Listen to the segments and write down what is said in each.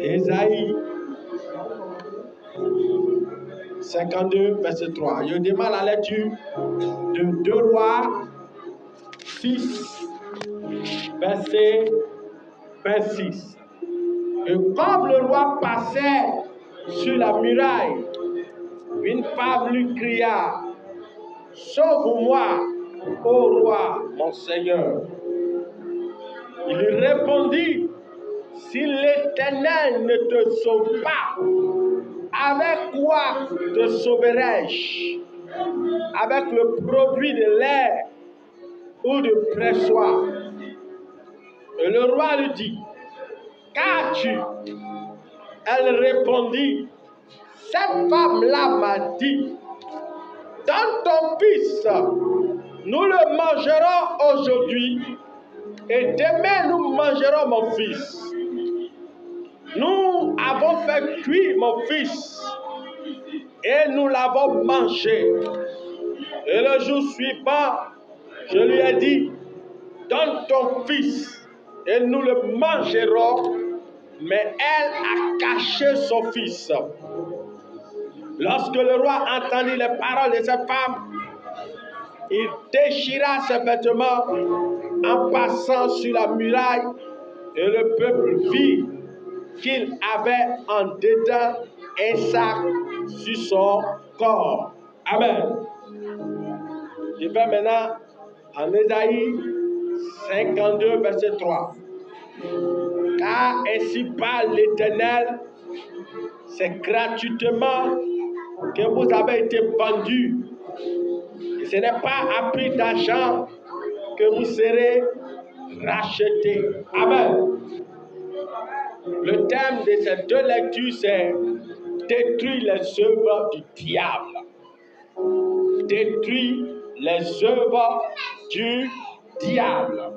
Ésaïe 52, verset 3. Je démarre la lecture de 2 Rois 6, verset 26. Et comme le roi passait sur la muraille, une femme lui cria: Sauve-moi, ô roi, mon Seigneur. Il lui répondit: Si l'Éternel ne te sauve pas, avec quoi te sauverai-je? Avec le produit de l'air ou de pressoir? Et le roi lui dit: Qu'as-tu? Elle répondit: Cette femme-là m'a dit: Donne ton fils, nous le mangerons aujourd'hui, et demain nous mangerons mon fils. Nous avons fait cuire mon fils, et nous l'avons mangé. Et le jour suivant, je lui ai dit: Donne ton fils, et nous le mangerons. Mais elle a caché son fils. Lorsque le roi entendit les paroles de cette femme, il déchira ses vêtements en passant sur la muraille, et le peuple vit qu'il avait en dedans un sac sur son corps. Amen. Je vais maintenant en Ésaïe 52, verset 3. Car ainsi parle l'Éternel, c'est gratuitement que vous avez été vendus. Et ce n'est pas à prix d'argent que vous serez rachetés. Amen. Le thème de ces deux lectures, c'est détruire les œuvres du diable. Détruire les œuvres du diable.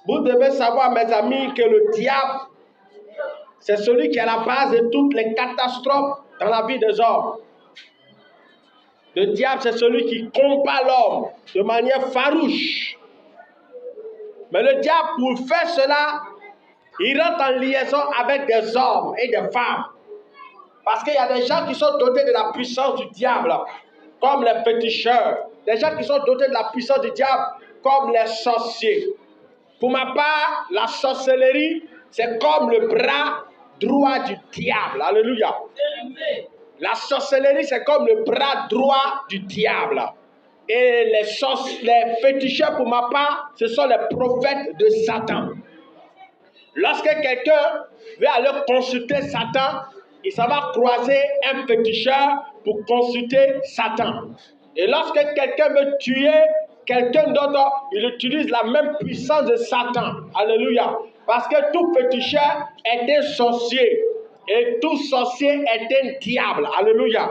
Vous devez savoir, mes amis, que le diable, c'est celui qui est à la base de toutes les catastrophes dans la vie des hommes. Le diable, c'est celui qui combat l'homme de manière farouche. Mais le diable, pour faire cela, il rentre en liaison avec des hommes et des femmes. Parce qu'il y a des gens qui sont dotés de la puissance du diable, comme les féticheurs. Des gens qui sont dotés de la puissance du diable, comme les sorciers. Pour ma part, la sorcellerie, c'est comme le bras droit du diable. Alléluia. La sorcellerie, c'est comme le bras droit du diable. Et les féticheurs, pour ma part, ce sont les prophètes de Satan. Lorsque quelqu'un veut aller consulter Satan, il s'en va croiser un féticheur pour consulter Satan. Et lorsque quelqu'un veut tuer quelqu'un d'autre, il utilise la même puissance de Satan. Alléluia. Parce que tout féticheur est un sorcier. Et tout sorcier est un diable. Alléluia.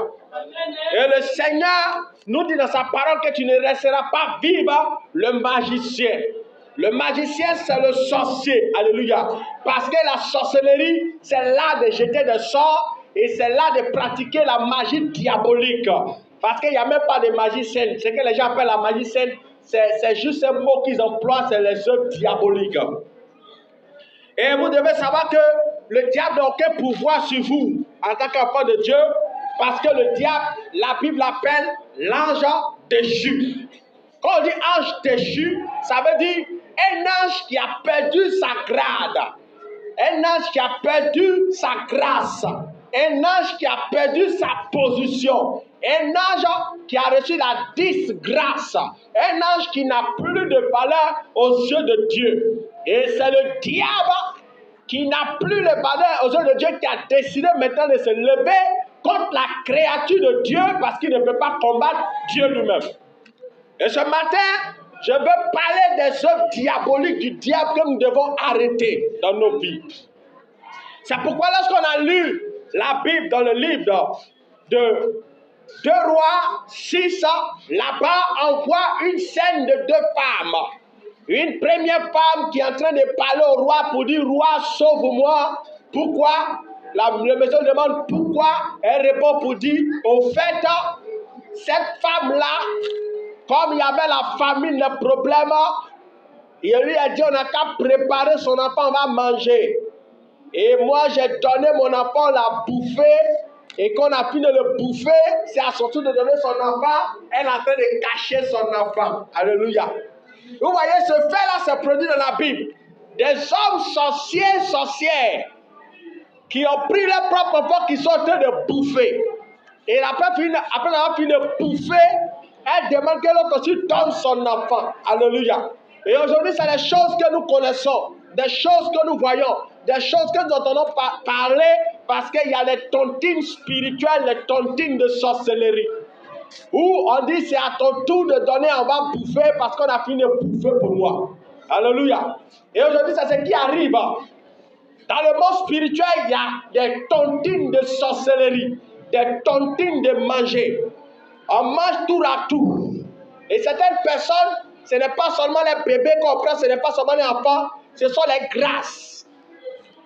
Et le Seigneur nous dit dans sa parole que tu ne resteras pas vivant le magicien. Le magicien, c'est le sorcier. Alléluia. Parce que la sorcellerie, c'est là de jeter des sorts et c'est là de pratiquer la magie diabolique. Parce qu'il n'y a même pas de magie saine. Ce que les gens appellent la magie saine, c'est juste un mot qu'ils emploient, c'est les œuvres diaboliques. Et vous devez savoir que le diable n'a aucun pouvoir sur vous en tant qu'enfant de Dieu. Parce que le diable, la Bible l'appelle l'ange déchu. Quand on dit ange déchu, ça veut dire un ange qui a perdu sa grade, un ange qui a perdu sa grâce, un ange qui a perdu sa position, un ange qui a reçu la disgrâce, un ange qui n'a plus de valeur aux yeux de Dieu. Et c'est le diable qui n'a plus de valeur aux yeux de Dieu qui a décidé maintenant de se lever contre la créature de Dieu parce qu'il ne peut pas combattre Dieu lui-même. Et ce matin, je veux parler des œuvres diaboliques du diable que nous devons arrêter dans nos vies. C'est pourquoi lorsqu'on a lu la Bible dans le livre de 2 Rois 6, là-bas on voit une scène de deux femmes. Une première femme qui est en train de parler au roi pour dire: Roi, sauve-moi. Pourquoi? Le monsieur demande pourquoi. Elle répond pour dire: au fait, cette femme-là, comme il y avait la famine, le problème, il lui a dit: on n'a qu'à préparer son enfant, on va manger. Et moi, j'ai donné mon enfant la bouffer. Et quand on a fini de le bouffer, c'est à son tour de donner son enfant. Elle est en train de cacher son enfant. Alléluia. Vous voyez, ce fait-là se produit dans la Bible. Des hommes sorciers, sorcières, qui ont pris leur propre enfant, qui sont en train de bouffer. Et après avoir fini de bouffer, elle demande que l'autre aussi donne son enfant. Alléluia. Et aujourd'hui, c'est des choses que nous connaissons, des choses que nous voyons, des choses que nous entendons parler, parce qu'il y a les tontines spirituelles, les tontines de sorcellerie. Où on dit c'est à ton tour de donner, on va bouffer parce qu'on a fini de bouffer pour moi. Alléluia. Et aujourd'hui, c'est ce qui arrive. Dans le monde spirituel, il y a des tontines de sorcellerie, des tontines de manger. On mange tour à tour. Et certaines personnes, ce n'est pas seulement les bébés qu'on prend, ce n'est pas seulement les enfants, ce sont les grâces.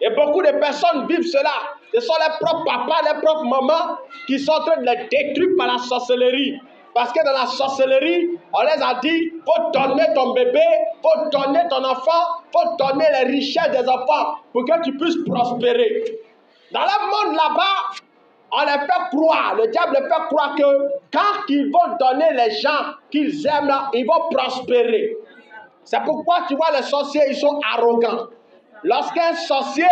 Et beaucoup de personnes vivent cela. Ce sont les propres papas, les propres mamans qui sont en train de les détruire par la sorcellerie. Parce que dans la sorcellerie, on les a dit, il faut donner ton bébé, il faut donner ton enfant, il faut donner les richesses des enfants pour que tu puisses prospérer. Dans le monde là-bas, on les fait croire, le diable les fait croire que quand ils vont donner les gens qu'ils aiment là, ils vont prospérer. C'est pourquoi tu vois les sorciers, ils sont arrogants. Lorsqu'un sorcier,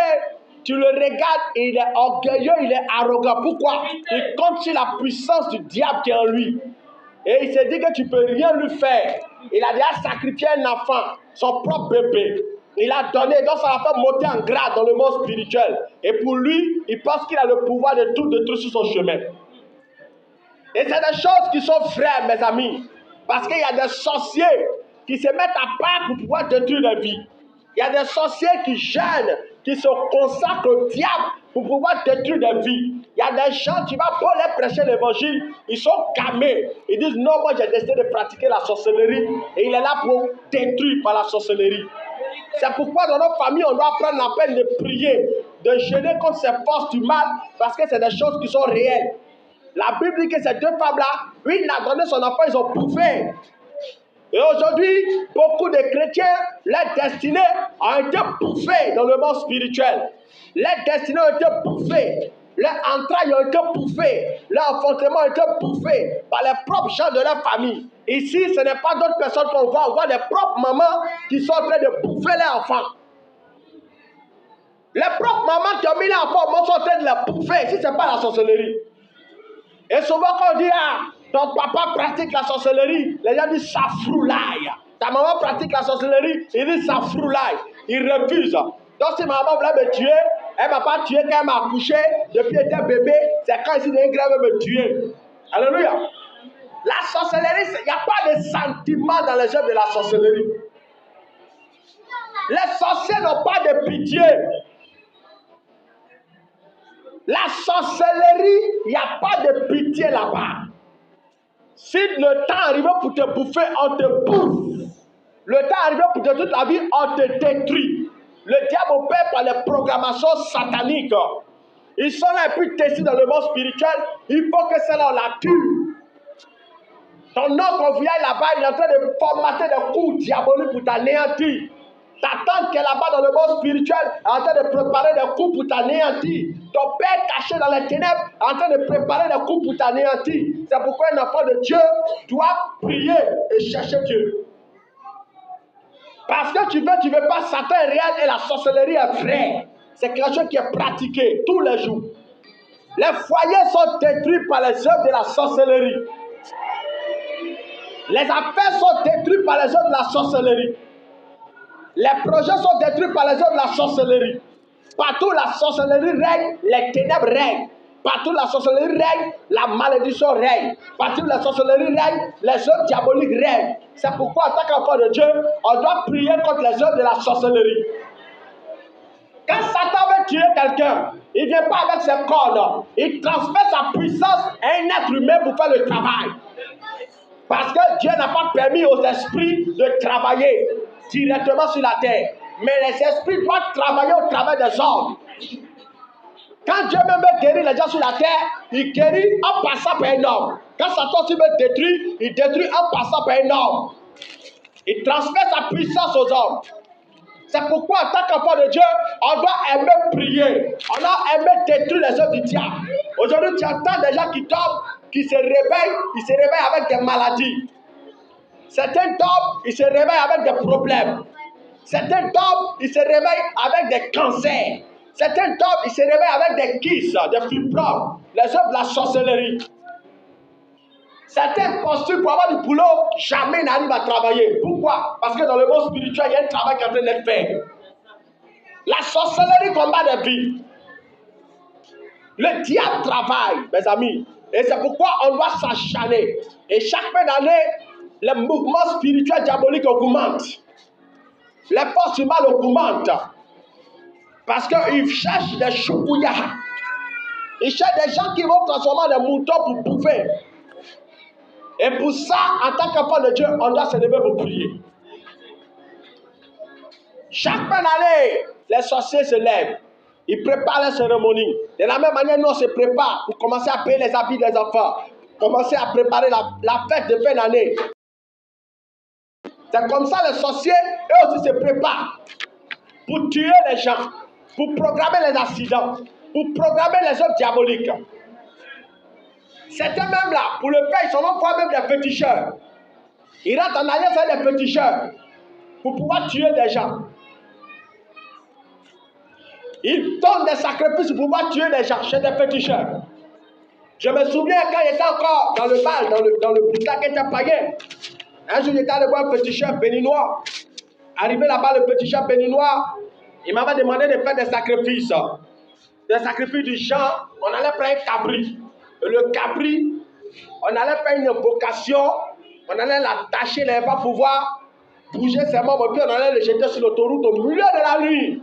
tu le regardes, il est orgueilleux, il est arrogant. Pourquoi? Il compte sur la puissance du diable qui est en lui. Et il se dit que tu ne peux rien lui faire. Il a déjà sacrifié un enfant, son propre bébé. Il a donné, donc ça va faire monter en grade dans le monde spirituel. Et pour lui, il pense qu'il a le pouvoir de tout détruire sur son chemin. Et c'est des choses qui sont vraies, mes amis. Parce qu'il y a des sorciers qui se mettent à part pour pouvoir détruire la vie. Il y a des sorciers qui jeûnent, qui se consacrent au diable pour pouvoir détruire des vies. Il y a des gens qui vont pour les prêcher l'évangile, ils sont camés. Ils disent non, moi j'ai décidé de pratiquer la sorcellerie. Et il est là pour détruire par la sorcellerie. C'est pourquoi dans nos familles, on doit prendre la peine de prier, de jeûner contre ces forces du mal, parce que c'est des choses qui sont réelles. La Bible dit que ces deux femmes-là, une a donné son enfant, ils ont bouffé. Et aujourd'hui, beaucoup de chrétiens, leur destinée a été bouffée dans le monde spirituel. Leurs destinées ont été bouffées. Leurs entrailles ont été bouffées. Leur enfantement a été bouffé par les propres gens de leur famille. Ici, ce n'est pas d'autres personnes qu'on voit. On voit les propres mamans qui sont en train de bouffer leurs enfants. Les propres mamans qui ont mis leurs enfants sont en train de les bouffer. Si ce n'est pas la sorcellerie. Et souvent quand on dit, ah, ton papa pratique la sorcellerie, les gens disent, ça froulaille. Ta maman pratique la sorcellerie, ils disent, ça froulaille. Ils refusent. Donc si ma maman voulait me tuer, elle ne m'a pas tué quand elle m'a accouché, depuis qu'elle était bébé, c'est quand ici d'un grave me tuer. Alléluia. La sorcellerie, il n'y a pas de sentiment dans les œuvres de la sorcellerie. Les sorciers n'ont pas de pitié. La sorcellerie, il n'y a pas de pitié là-bas. Si le temps arrive pour te bouffer, on te bouffe. Le temps arrive pour te toute la vie, on te détruit. Le diable opère par les programmations sataniques. Ils sont là et puis testés dans le monde spirituel. Il faut que celle-là, on la tue. Ton nom convivial là-bas, il est en train de formater des coups diaboliques pour t'anéantir. Ta tante qui est là-bas dans le monde spirituel est en train de préparer des coups pour t'anéantir. Ton père caché dans les ténèbres est en train de préparer des coups pour t'anéantir. C'est pourquoi un enfant de Dieu doit prier et chercher Dieu. Parce que tu veux pas, Satan est réel et la sorcellerie est vraie. C'est quelque chose qui est pratiqué tous les jours. Les foyers sont détruits par les œuvres de la sorcellerie. Les affaires sont détruites par les œuvres de la sorcellerie. Les projets sont détruits par les œuvres de la sorcellerie. Partout la sorcellerie règne, les ténèbres règnent. Partout la sorcellerie règne, la malédiction règne. Partout la sorcellerie règne, les œuvres diaboliques règnent. C'est pourquoi, en tant qu'enfant de Dieu, on doit prier contre les œuvres de la sorcellerie. Quand Satan veut tuer quelqu'un, il ne vient pas avec ses cordes. Il transfère sa puissance à un être humain pour faire le travail. Parce que Dieu n'a pas permis aux esprits de travailler directement sur la terre. Mais les esprits doivent travailler au travers des hommes. Quand Dieu même veut guérir les gens sur la terre, il guérit en passant par un homme. Quand Satan aussi veut détruire, il détruit en passant par un homme. Il transfère sa puissance aux hommes. C'est pourquoi, en tant qu'enfant de Dieu, on doit aimer prier. On doit aimer détruire les œuvres du diable. Aujourd'hui, tu entends des gens qui tombent, qui se réveillent, ils se réveillent avec des maladies. Certains tombent, ils se réveillent avec des problèmes. Certains tombent, ils se réveillent avec des cancers. Certains tombent, ils se réveillent avec des kystes, des fibromes, les œuvres de la sorcellerie. Certains postulent pour avoir du boulot, jamais n'arrivent à travailler. Pourquoi? Parce que dans le monde spirituel, il y a un travail qui est en train d'être fait. La sorcellerie combat des vies. Le diable travaille, mes amis. Et c'est pourquoi on doit s'acharner. Et chaque fin d'année, le mouvement spirituel diabolique augmente. Les forces du mal augmentent. Parce qu'ils cherchent des choukouya. Ils cherchent des gens qui vont transformer des moutons pour bouffer. Et pour ça, en tant qu'enfant de Dieu, on doit se lever pour prier. Chaque fin d'année, les sorciers se lèvent. Ils préparent les cérémonies. De la même manière, nous, on se prépare pour commencer à payer les habits des enfants. Commencer à préparer la fête de fin d'année. C'est comme ça les sorciers, eux aussi se préparent pour tuer les gens, pour programmer les accidents, pour programmer les œuvres diaboliques. Certains même là, pour le faire, ils sont même des féticheurs. Ils rentrent en alliance avec des féticheurs pour pouvoir tuer des gens. Ils donnent des sacrifices pour pouvoir tuer des gens chez des féticheurs. Je me souviens quand j'étais encore dans le bal, dans le bouddha qui était païen. Un jour, j'étais allé voir un féticheur béninois. Arrivé là-bas, le féticheur béninois, il m'avait demandé de faire des sacrifices. Des sacrifices du genre, on allait prendre un cabri. Et le cabri, on allait faire une invocation, on allait l'attacher, il n'allait pas pouvoir bouger ses membres, puis on allait le jeter sur l'autoroute au milieu de la nuit.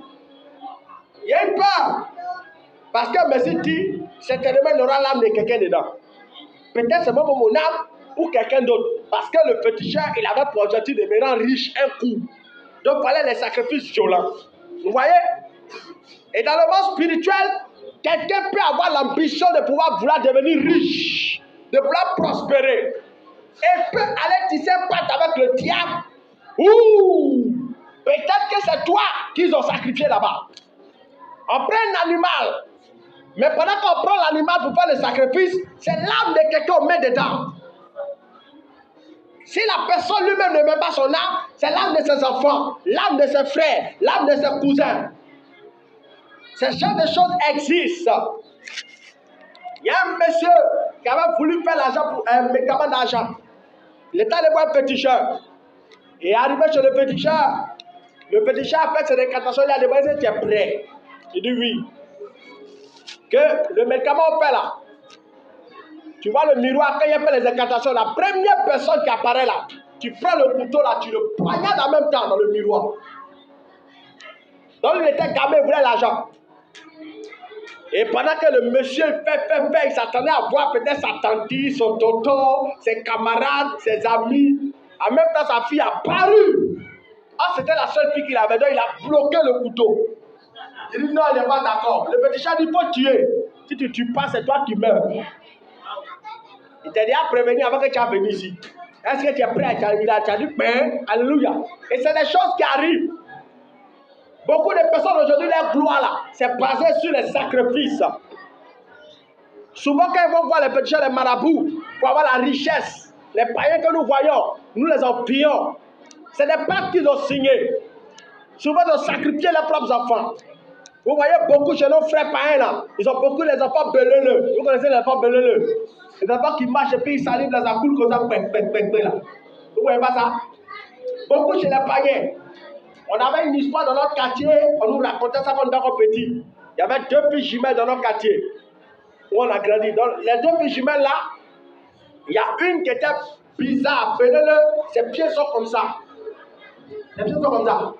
Il y a eu peur. Parce que Messie dit, certainement il y aura l'âme de quelqu'un dedans. Peut-être c'est même mon âme ou quelqu'un d'autre. Parce que le féticheur, il avait pour objectif de me rendre riche un coup. Donc il fallait les sacrifices violents. Vous voyez? Et dans le monde spirituel, quelqu'un peut avoir l'ambition de vouloir devenir riche, de vouloir prospérer. Et peut aller tisser patte avec le diable. Ouh! Peut-être que c'est toi qu'ils ont sacrifié là-bas. On prend un animal. Mais pendant qu'on prend l'animal pour faire le sacrifice, c'est l'âme de quelqu'un qu'on met dedans. Si la personne lui-même ne met pas son âme, c'est l'âme de ses enfants, l'âme de ses frères, l'âme de ses cousins. Ce genre de choses existent. Il y a un monsieur qui avait voulu faire l'argent pour un médicament d'argent. Il était allé voir un féticheur. Il est arrivé chez le féticheur. Le féticheur a fait ses décantations. Il a demandé si tu es prêt. Il dit oui. Que le médicament fait là. Tu vois le miroir, quand il fait les incantations, la première personne qui apparaît là, tu prends le couteau là, tu le poignardes en même temps dans le miroir. Donc il était gamin, il voulait l'argent. Et pendant que le monsieur fait, il s'attendait à voir peut-être sa tante, son tonton, ses camarades, ses amis. En même temps, sa fille a paru. Ah, c'était la seule fille qu'il avait, donc il a bloqué le couteau. Il dit non, il n'est pas d'accord. Le petit chat dit, il faut tuer. Si tu ne tues pas, c'est toi qui meurs. Il t'a déjà prévenu avant que tu as venu ici. Est-ce que tu es prêt à t'arriver là? Tu as dit, ben, alléluia. Et c'est des choses qui arrivent. Beaucoup de personnes aujourd'hui, leur gloire là, c'est basé sur les sacrifices. Souvent, quand ils vont voir les petits gens, les marabouts, pour avoir la richesse, les païens que nous voyons, nous les envions. C'est des pactes qu'ils ont signés. Souvent, ils ont sacrifié leurs propres enfants. Vous voyez beaucoup chez nos frères païens là, ils ont beaucoup les enfants beleleux. Vous connaissez les enfants beleleux? Les enfants qui marchent et puis ils salivent dans un coule comme ça, là. Vous voyez pas ça? Beaucoup chez les païens. On avait une histoire dans notre quartier, on nous racontait ça quand on était encore petit. Il y avait 2 filles jumelles dans notre quartier, où on a grandi. Donc, les 2 filles jumelles là, il y a une qui était bizarre, beleleux, ses pieds sont comme ça. Les pieds sont comme ça.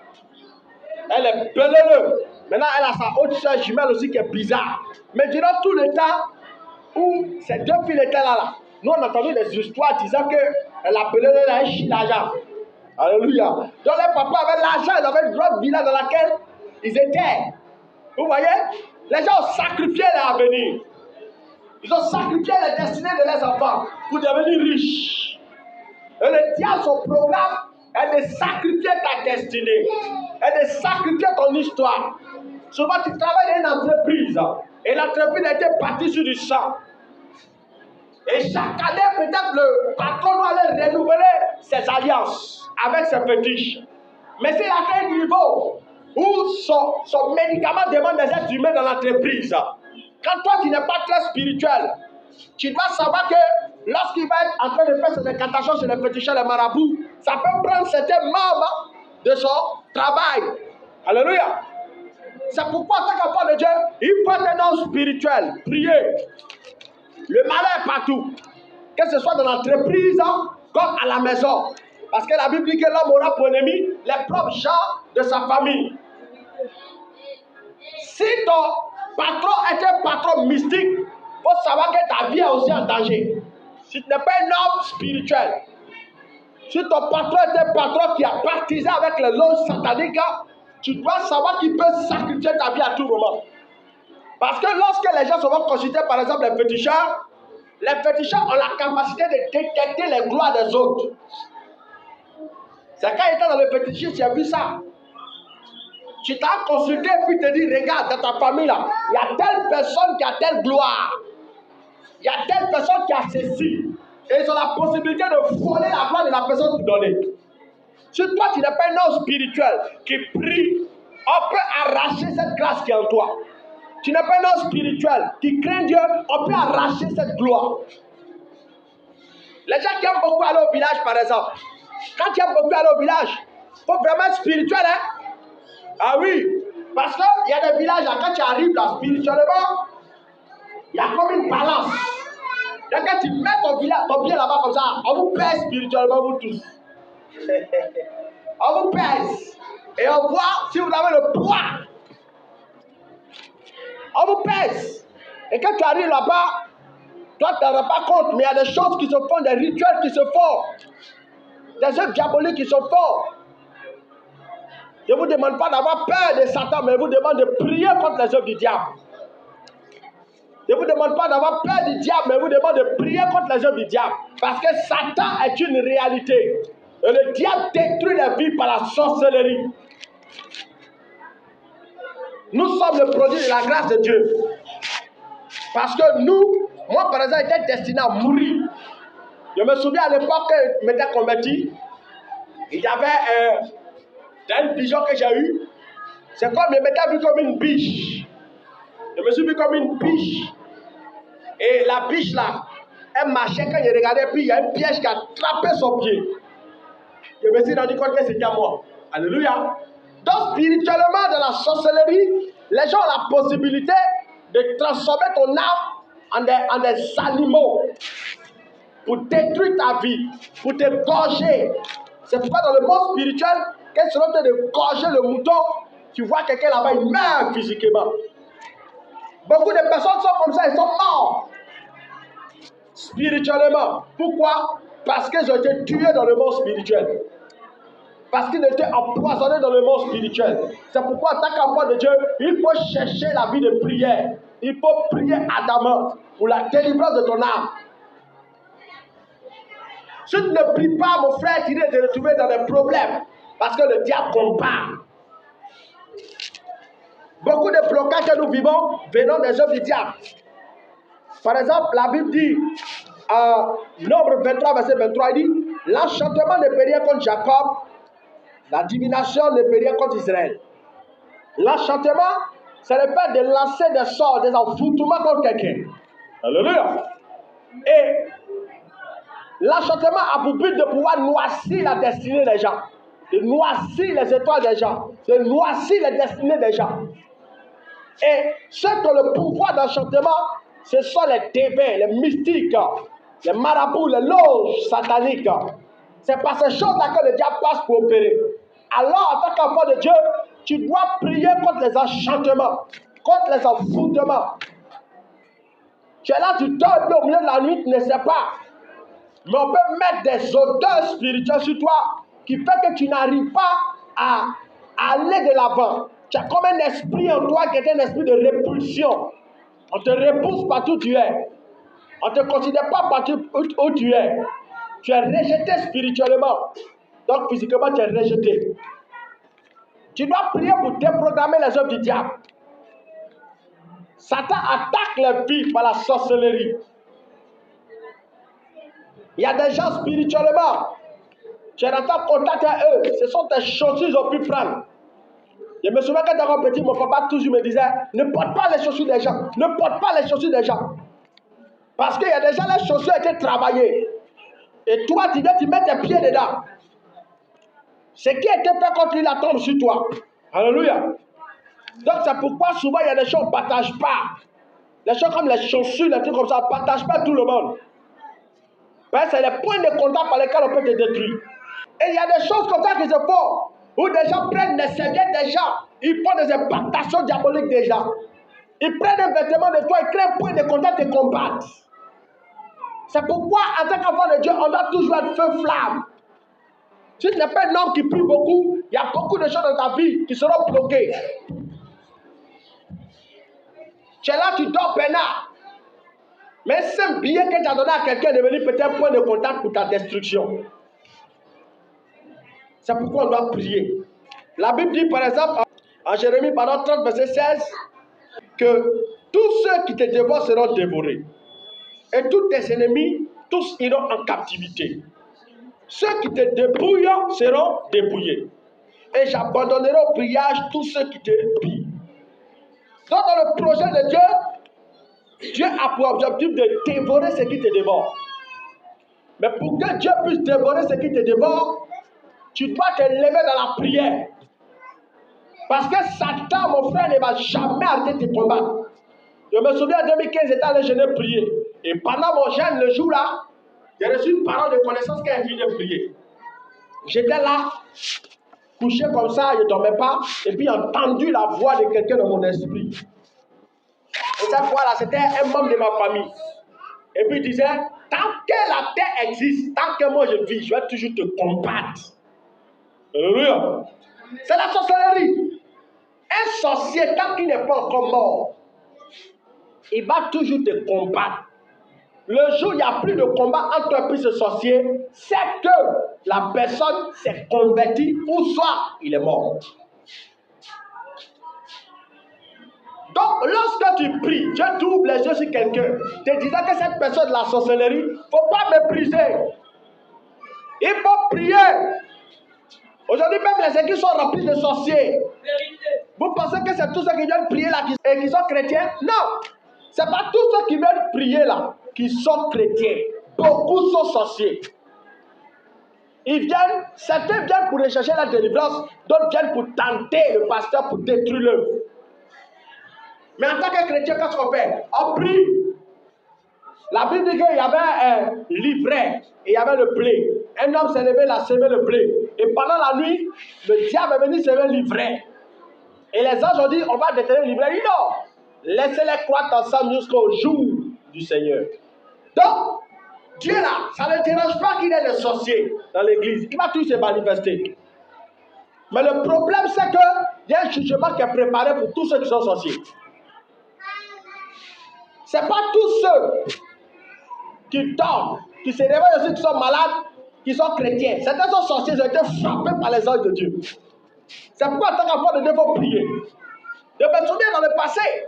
Elle est beleleux. Maintenant, elle a sa autre soeur jumelle aussi qui est bizarre. Mais durant tout le temps où ces 2 filles étaient là, nous on a entendu des histoires disant que la beleleux elle chie l'argent. Alléluia. Donc les papas avaient l'argent, ils avaient une grande villa dans laquelle ils étaient. Vous voyez? Les gens ont sacrifié leur avenir. Ils ont sacrifié les destinées de leurs enfants pour devenir riches. Et le diable, son programme est de sacrifier ta destinée. et de sacrifier ton histoire. Souvent, tu travailles dans une entreprise et l'entreprise a été bâtie sur du sang. Et chaque année, peut-être le patron doit aller renouveler ses alliances avec ses fétiches. Mais c'est à quel niveau où son médicament demande des êtres humains dans l'entreprise. Quand toi, tu n'es pas très spirituel, tu dois savoir que lorsqu'il va être en train de faire ses incantations sur les fétiches et les marabouts, ça peut prendre certains membres de son travail. Alléluia. C'est pourquoi, en tant qu'enfant de Dieu, il faut être un homme spirituel. Prier. Le malheur est partout. Que ce soit dans l'entreprise comme à la maison. Parce que la Bible dit que l'homme aura pour ennemi les propres gens de sa famille. Si ton patron est un patron mystique, il faut savoir que ta vie est aussi en danger. Si tu n'es pas un homme spirituel, si ton patron est un patron qui a baptisé avec les loges sataniques, tu dois savoir qu'il peut sacrifier ta vie à tout moment. Parce que lorsque les gens se vont consulter, par exemple, les féticheurs ont la capacité de détecter les gloires des autres. C'est quand il était dans le fétichisme, tu as vu ça. Tu t'as consulté et puis tu te dis, regarde, dans ta famille là, il y a telle personne qui a telle gloire. Il y a telle personne qui a ceci. Et ils ont la possibilité de voler la gloire de la personne pour donner. Si toi, tu n'es pas un homme spirituel qui prie, on peut arracher cette grâce qui est en toi. Tu n'es pas un homme spirituel qui craint Dieu, on peut arracher cette gloire. Les gens qui aiment beaucoup aller au village, par exemple, quand tu aimes beaucoup aller au village, il faut vraiment être spirituel, hein? Ah oui, parce qu'il y a des villages, là, quand tu arrives là, spirituellement, il y a comme une balance. Donc quand tu mets ton pied là-bas comme ça, on vous pèse spirituellement, vous tous. On vous pèse. Et on voit si vous avez le poids. On vous pèse. Et quand tu arrives là-bas, toi tu n'en rends pas compte, mais il y a des choses qui se font, des rituels qui se font, des œuvres diaboliques qui se font. Je ne vous demande pas d'avoir peur de Satan, mais je vous demande de prier contre les œuvres du diable. Je ne vous demande pas d'avoir peur du diable, mais je vous demande de prier contre les œuvres du diable. Parce que Satan est une réalité. Et le diable détruit les vies par la sorcellerie. Nous sommes le produit de la grâce de Dieu. Parce que nous, moi par exemple, j'étais destiné à mourir. Je me souviens à l'époque que je m'étais converti, il y avait une vision que j'ai eue. C'est comme je m'étais vu comme une biche. Je me suis vu comme une biche. Et la biche là, elle marchait quand je regardais, puis il y a un piège qui a attrapé son pied. Je me suis rendu compte que c'était moi. Alléluia. Donc spirituellement, dans la sorcellerie, les gens ont la possibilité de transformer ton âme en des animaux pour détruire ta vie, pour te gorger. C'est pourquoi dans le monde spirituel, quand ils sont en train de gorger le mouton, tu vois quelqu'un là-bas, il meurt physiquement. Beaucoup de personnes sont comme ça, ils sont morts spirituellement. Pourquoi? Parce qu'ils ont été tués dans le monde spirituel. Parce qu'ils étaient empoisonnés dans le monde spirituel. C'est pourquoi, en tant qu'enfant de Dieu, il faut chercher la vie de prière. Il faut prier ardemment pour la délivrance de ton âme. Si tu ne pries pas, mon frère, tu risques de te retrouver dans des problèmes. Parce que le diable combat. Beaucoup de blocages que nous vivons venant des œuvres du diable. Par exemple, la Bible dit, Nombre 23, verset 23, il dit, l'enchantement ne peut rien contre Jacob, la divination ne peut rien contre Israël. L'enchantement, c'est le fait de lancer des sorts, des envoûtements contre quelqu'un. Alléluia. Et l'enchantement a pour but de pouvoir noircir la destinée des gens, de noircir les étoiles des gens, de noircir les destinées des gens. Et ceux qui ont le pouvoir d'enchantement, ce sont les dévins, les mystiques, les marabouts, les loges sataniques. C'est par ces choses-là que le diable passe pour opérer. Alors, en tant qu'enfant de Dieu, tu dois prier contre les enchantements, contre les envoûtements. Tu es là, tu dors au milieu de la nuit, tu ne sais pas. Mais on peut mettre des odeurs spirituelles sur toi qui fait que tu n'arrives pas à aller de l'avant. Tu as comme un esprit en toi qui est un esprit de répulsion. On te repousse partout où tu es. On ne te considère pas partout où tu es. Tu es rejeté spirituellement. Donc physiquement, tu es rejeté. Tu dois prier pour déprogrammer les œuvres du diable. Satan attaque les vies par la sorcellerie. Il y a des gens spirituellement, tu es en contact avec eux, ce sont tes chaussures qu'ils ont pu prendre. Je me souviens quand j'étais petit, mon papa toujours me disait, ne porte pas les chaussures des gens, ne porte pas les chaussures des gens. Parce qu'il y a des gens, les chaussures étaient travaillées. Et toi, tu viens, tu mets tes pieds dedans. Ce qui était fait contre lui, la tombe sur toi. Alléluia. Donc c'est pourquoi souvent il y a des choses qu'on ne partage pas. Les choses comme les chaussures, les trucs comme ça, on ne partage pas tout le monde. Parce que c'est les points de contact par lesquels on peut te détruire. Et il y a des choses comme ça qui se font, où des gens prennent des serviettes des gens, ils font des impactations diaboliques des gens. Ils prennent un vêtement de toi, ils créent un point de contact et combattent. C'est pourquoi, en tant qu'enfant de Dieu, on doit toujours être feu flamme. Si tu n'es pas un homme qui prie beaucoup, il y a beaucoup de choses dans ta vie qui seront bloquées. Tu es là, tu dors peinard. Mais c'est bien que tu as donné à quelqu'un de venir peut-être un point de contact pour ta destruction. C'est pourquoi on doit prier. La Bible dit par exemple, en Jérémie 30, verset 16, que tous ceux qui te dévorent seront dévorés. Et tous tes ennemis, tous iront en captivité. Ceux qui te dépouillent seront dépouillés. Et j'abandonnerai au pillage tous ceux qui te pillent. Donc dans le projet de Dieu, Dieu a pour objectif de dévorer ce qui te dévore. Mais pour que Dieu puisse dévorer ce qui te dévore, tu dois te lever dans la prière. Parce que Satan, mon frère, ne va jamais arrêter de te combattre. Je me souviens en 2015, j'étais allé jeûner prier. Et pendant mon jeûne, le jour-là, j'ai reçu une parole de connaissance quand j'ai fini de prier. J'étais là, couché comme ça, je ne dormais pas, et puis j'ai entendu la voix de quelqu'un dans mon esprit. Et cette fois-là, c'était un membre de ma famille. Et puis il disait, tant que la terre existe, tant que moi je vis, je vais toujours te combattre. Alléluia. C'est la sorcellerie. Un sorcier, tant qu'il n'est pas encore mort, il va toujours te combattre. Le jour où il n'y a plus de combat entre toi et ce sorcier, c'est que la personne s'est convertie ou soit il est mort. Donc, lorsque tu pries, Dieu t'ouvre les yeux sur quelqu'un, te disant que cette personne de la sorcellerie, il ne faut pas mépriser. Il faut prier. Aujourd'hui, même les églises sont remplies de sorciers. Vous pensez que c'est tous ceux qui viennent prier là et qui sont chrétiens? Non. Ce n'est pas tous ceux qui viennent prier là qui sont chrétiens. Beaucoup sont sorciers. Certains viennent pour rechercher la délivrance, d'autres viennent pour tenter le pasteur pour détruire l'œuvre. Mais en tant que chrétien, qu'est-ce qu'on fait? On prie. La Bible dit qu'il y avait un livret et il y avait le blé. Un homme s'est levé, il a semé le blé. Et pendant la nuit, le diable est venu semer le livret. Et les anges ont dit, on va déterrer le livret. Il dit non, laissez-les croître ensemble jusqu'au jour du Seigneur. Donc, Dieu là, ça ne dérange pas qu'il y ait des sorciers dans l'église. Il va tous se manifester. Mais le problème, c'est qu'il y a un jugement qui est préparé pour tous ceux qui sont sorciers. Ce n'est pas tous ceux qui dorment, qui se réveillent aussi, qui sont malades, qui sont chrétiens. Certains sont sorciers, ils ont été frappés par les anges de Dieu. C'est pourquoi en tant qu'enfant de Dieu, il faut prier. Je me souviens dans le passé,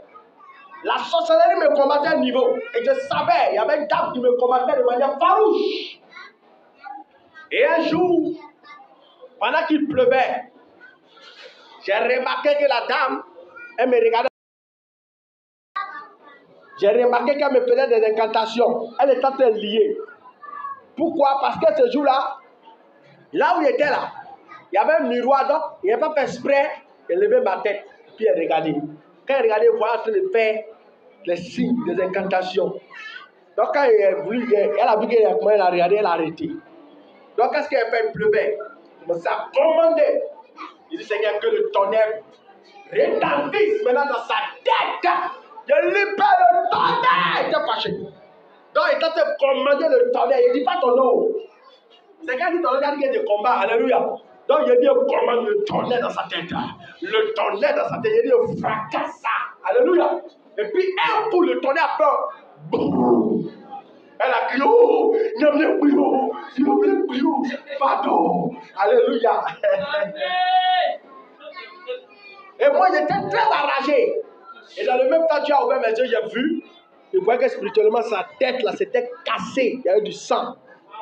la sorcellerie me combattait à un niveau. Et je savais, il y avait une dame qui me combattait de manière farouche. Et un jour, pendant qu'il pleuvait, j'ai remarqué que la dame, elle me regardait. J'ai remarqué qu'elle me faisait des incantations. Elle était en train de lier. Pourquoi? Parce que ce jour-là, là où il était là, il y avait un miroir, donc il n'a pas fait exprès de lever ma tête, puis elle regardait. Quand elle regardait, elle voyait en train de faire les signes, des incantations. Donc quand elle a vu qu'elle a regardé, elle a arrêté. Donc qu'est-ce qu'elle a fait? Elle pleuvait. Elle a commandé. Il dit, Seigneur, que le tonnerre retentisse maintenant dans sa tête. Je libère le tonnerre. Il était fâché. Donc il était en train de commander le tonnerre. Il ne dit pas ton nom. C'est quand il dit ton nom, il dit qu'il y a des combats. Alléluia. Donc il dit, commande le tonnerre dans sa tête. Le tonnerre dans sa tête. Il dit, fracasse ça. Alléluia. Et puis un coup, le tonnerre a fait. Boum. Elle a crié, oh, pardon. Alléluia. Et moi, j'étais très enragé. Et dans le même temps, tu as ouvert mes yeux, j'ai vu. Je voyais que spirituellement, sa tête, là, c'était cassé. Il y avait du sang.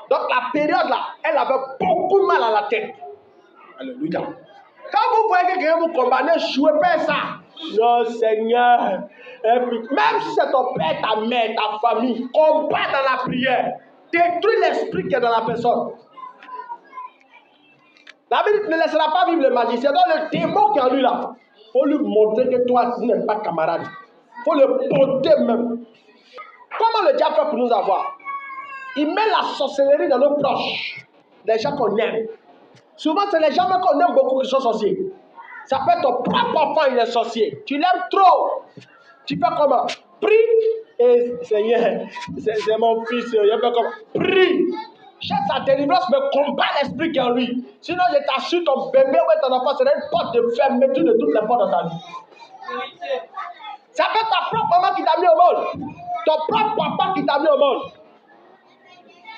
Donc, la période, là, elle avait beaucoup mal à la tête. Alléluia. Quand vous voyez que quelqu'un vous combat, ne jouez pas ça. Non, Seigneur. Et puis, même si c'est ton père, ta mère, ta famille, combat dans la prière. Détruis l'esprit qui est dans la personne. La Bible ne laissera pas vivre le magicien. Donc le démon qui est en lui là, il faut lui montrer que toi, tu n'es pas camarade. Il faut le porter même. Comment le diable fait pour nous avoir? Il met la sorcellerie dans nos proches. Les gens qu'on aime. Souvent, c'est les gens qu'on aime beaucoup qui sont sorciers. Ça peut être ton propre enfant, il est sorcier. Tu l'aimes trop. Tu fais comment? Prie. Et Seigneur, c'est mon fils. Il fait comment? Prie. Cherche sa délivrance, mais combat l'esprit qui est en lui. Sinon, je t'assure, ton bébé ou ton enfant serait une porte de fermeture de toutes les portes dans ta vie. Ça peut être ta propre maman qui t'a mis au monde. Ton propre papa qui t'a mis au monde.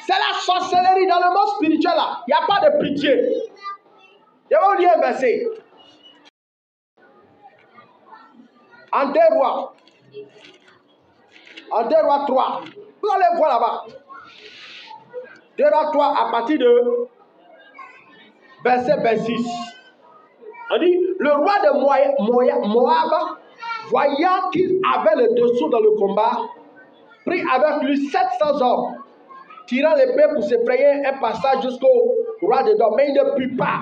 C'est la sorcellerie dans le monde spirituel là. Il n'y a pas de pitié. Je vais vous lire un verset. En 2 Rois. En 2 Rois 3. Vous allez voir là-bas. 2 Rois 3 à partir de verset 26. On dit, le roi de Moab, voyant qu'il avait le dessous dans le combat, prit avec lui 700 hommes, tirant l'épée pour se frayer un passage jusqu'au roi de Dor, mais il ne put pas.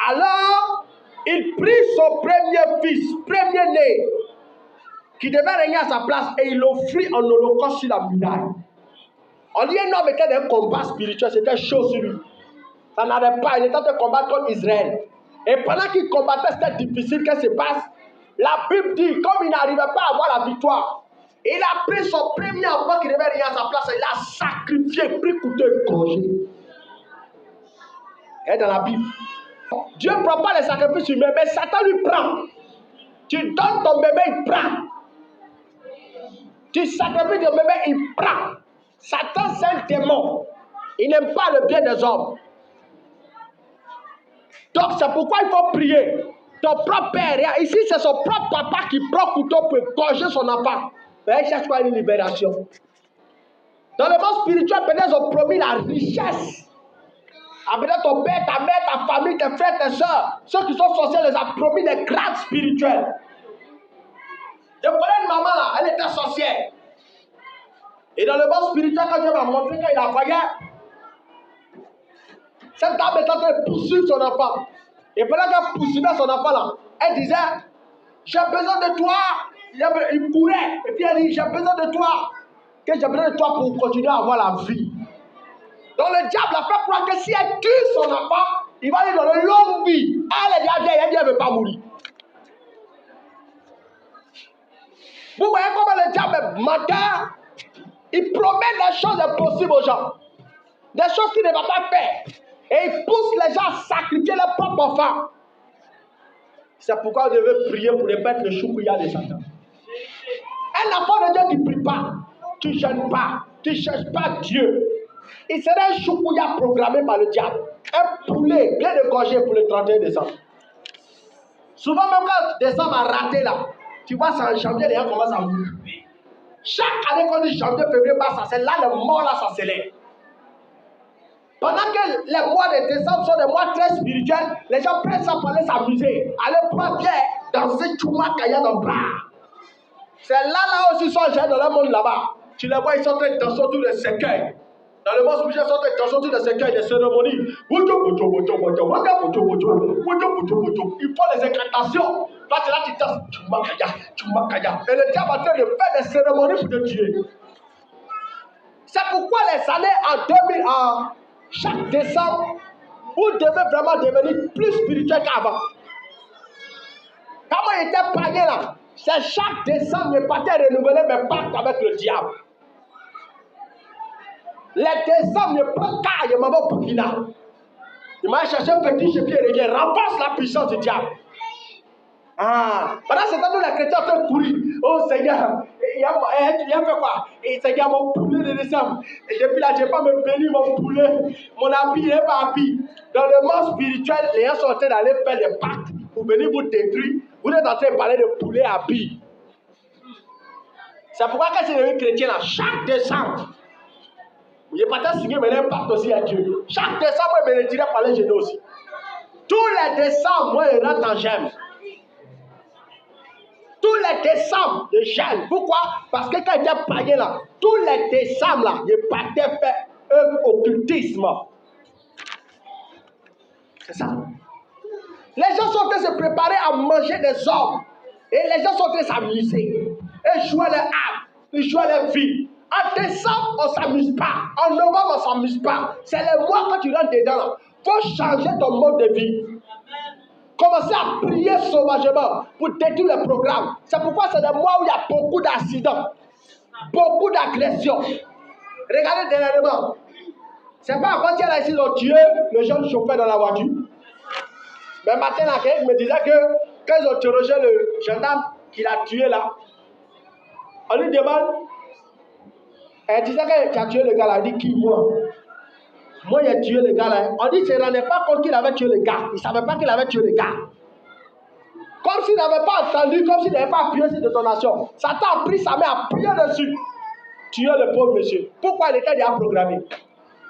Alors, il prit son premier fils, premier-né, qui devait régner à sa place, et il l'offrit en holocauste sur la muraille. On dit un homme était dans un combat spirituel, c'était chaud sur lui. Ça n'allait pas, il était en train de combattre contre Israël. Et pendant qu'il combattait, c'était difficile. Qu'est-ce qui se passe? La Bible dit, comme il n'arrivait pas à avoir la victoire, il a pris son premier enfant qui devait régner à sa place, et il l'a sacrifié, pris couteau et gorgé. Et dans la Bible, Dieu ne prend pas les sacrifices humains, mais Satan lui prend. Tu donnes ton bébé, il prend. Tu sacrifies ton bébé, il prend. Satan, c'est un démon. Il n'aime pas le bien des hommes. Donc, c'est pourquoi il faut prier. Ton propre père, ici, c'est son propre papa qui prend couteau pour égorger son enfant. Mais il cherche pas une libération. Dans le monde spirituel, peut-être ils ont promis la richesse. Après ton père, ta mère, ta famille, tes frères, tes soeurs, ceux qui sont sorciers, les a promis des grades spirituels. Je connais une maman là, elle était sorcière. Et dans le monde spirituel, quand Dieu m'a montré qu'il la voyait, cette dame était en train de poursuivre son enfant. Et pendant qu'elle poursuivait son enfant là, elle disait, j'ai besoin de toi. Il courait. Et puis elle dit, j'ai besoin de toi. Que j'ai besoin de toi pour continuer à avoir la vie. Donc le diable a fait croire que si elle tue son enfant, il va lui donner une longue vie. Elle est déjà vieille, elle ne veut pas mourir. Vous voyez comment le diable est menteur? Il promet des choses impossibles aux gens. Des choses qu'il ne va pas faire. Et il pousse les gens à sacrifier leurs propres enfants. C'est pourquoi vous devez prier pour les bêtes le choukouya de Satan. Un enfant de Dieu qui ne prie pas, tu ne gênes pas, tu ne cherches pas Dieu. Il serait un choukouya programmé par le diable. Un poulet bien égorgé pour le 31 décembre. Souvent, même quand décembre a raté là, tu vois, c'est en janvier, les gens commencent à mourir. Chaque année, quand on dit janvier, février, mars, c'est là, les morts là, ça s'élève. Pendant que les mois de décembre sont des mois très spirituels, les gens prennent ça pour aller s'amuser. Aller prendre bien dans ce chouma kaya dans le bar. C'est là aussi, ils sont dans le monde là-bas. Tu les vois, ils sont en train de danser autour des cercueils. Dans le monde spirituel, ils sont en train de danser autour des cercueils, des cérémonies. Il faut les incantations. Là, tu es là, tu danses. Chouma kaya. Et le diable est en train de faire des cérémonies pour te tuer. C'est pourquoi les années en 2000 ans, chaque décembre, vous devez vraiment devenir plus spirituel qu'avant. Comment il était païen là? C'est chaque décembre, il partait renouveler mes pactes avec le diable. Les décembre, il prend car, il m'a au Burkina. Il m'a cherché un petit chez Pierre et il renforce la puissance du diable. Ah, pendant ce temps, nous les chrétiens sont courir. Oh Seigneur, il a fait quoi? Et Seigneur, mon poulet de décembre. Et depuis là, je n'ai pas me béni mon poulet. Mon habit n'est pas habillé. Dans le monde spirituel, les gens sont en train d'aller faire des pactes pour venir vous détruire. Vous êtes en train de parler de poulet habillé. C'est pourquoi quand c'est devenu chrétien, là, chaque décembre, il n'est pas temps de signer mais un pacte aussi à Dieu. Chaque décembre, il me retirait par les genoux aussi. Tous les décembre, moi, je rentre en gemme. Tous les décembre, je gêne. Pourquoi? Parce que quand il était païen là, tous les décembre là, je partais faire un occultisme. C'est ça. Les gens sont en train de se préparer à manger des hommes. Et les gens sont en train de s'amuser. Et jouer les âmes. Ils jouent les vies. En décembre, on ne s'amuse pas. En novembre, on ne s'amuse pas. C'est les mois quand tu rentres dedans. Il faut changer ton mode de vie. Commencez à prier sauvagement pour détruire les programmes. C'est pourquoi c'est des mois où il y a beaucoup d'accidents, beaucoup d'agressions. Regardez dernièrement. C'est pas quand il y a là ici, ils ont tué le jeune chauffeur dans la voiture. Mais matin, là, il me disait que quand ils ont interrogé le gendarme qui l'a tué là, on lui demande, elle disait que tu as tué le gars là, il dit qui, moi? Moi, j'ai tué le gars là. On dit qu'il ne se rendait pas compte qu'il avait tué le gars. Il ne savait pas qu'il avait tué le gars. Comme s'il n'avait pas entendu, comme s'il n'avait pas appuyé sur détonation. Satan a pris sa main, a appuyé dessus. Tuer le pauvre monsieur. Pourquoi il était déjà programmé?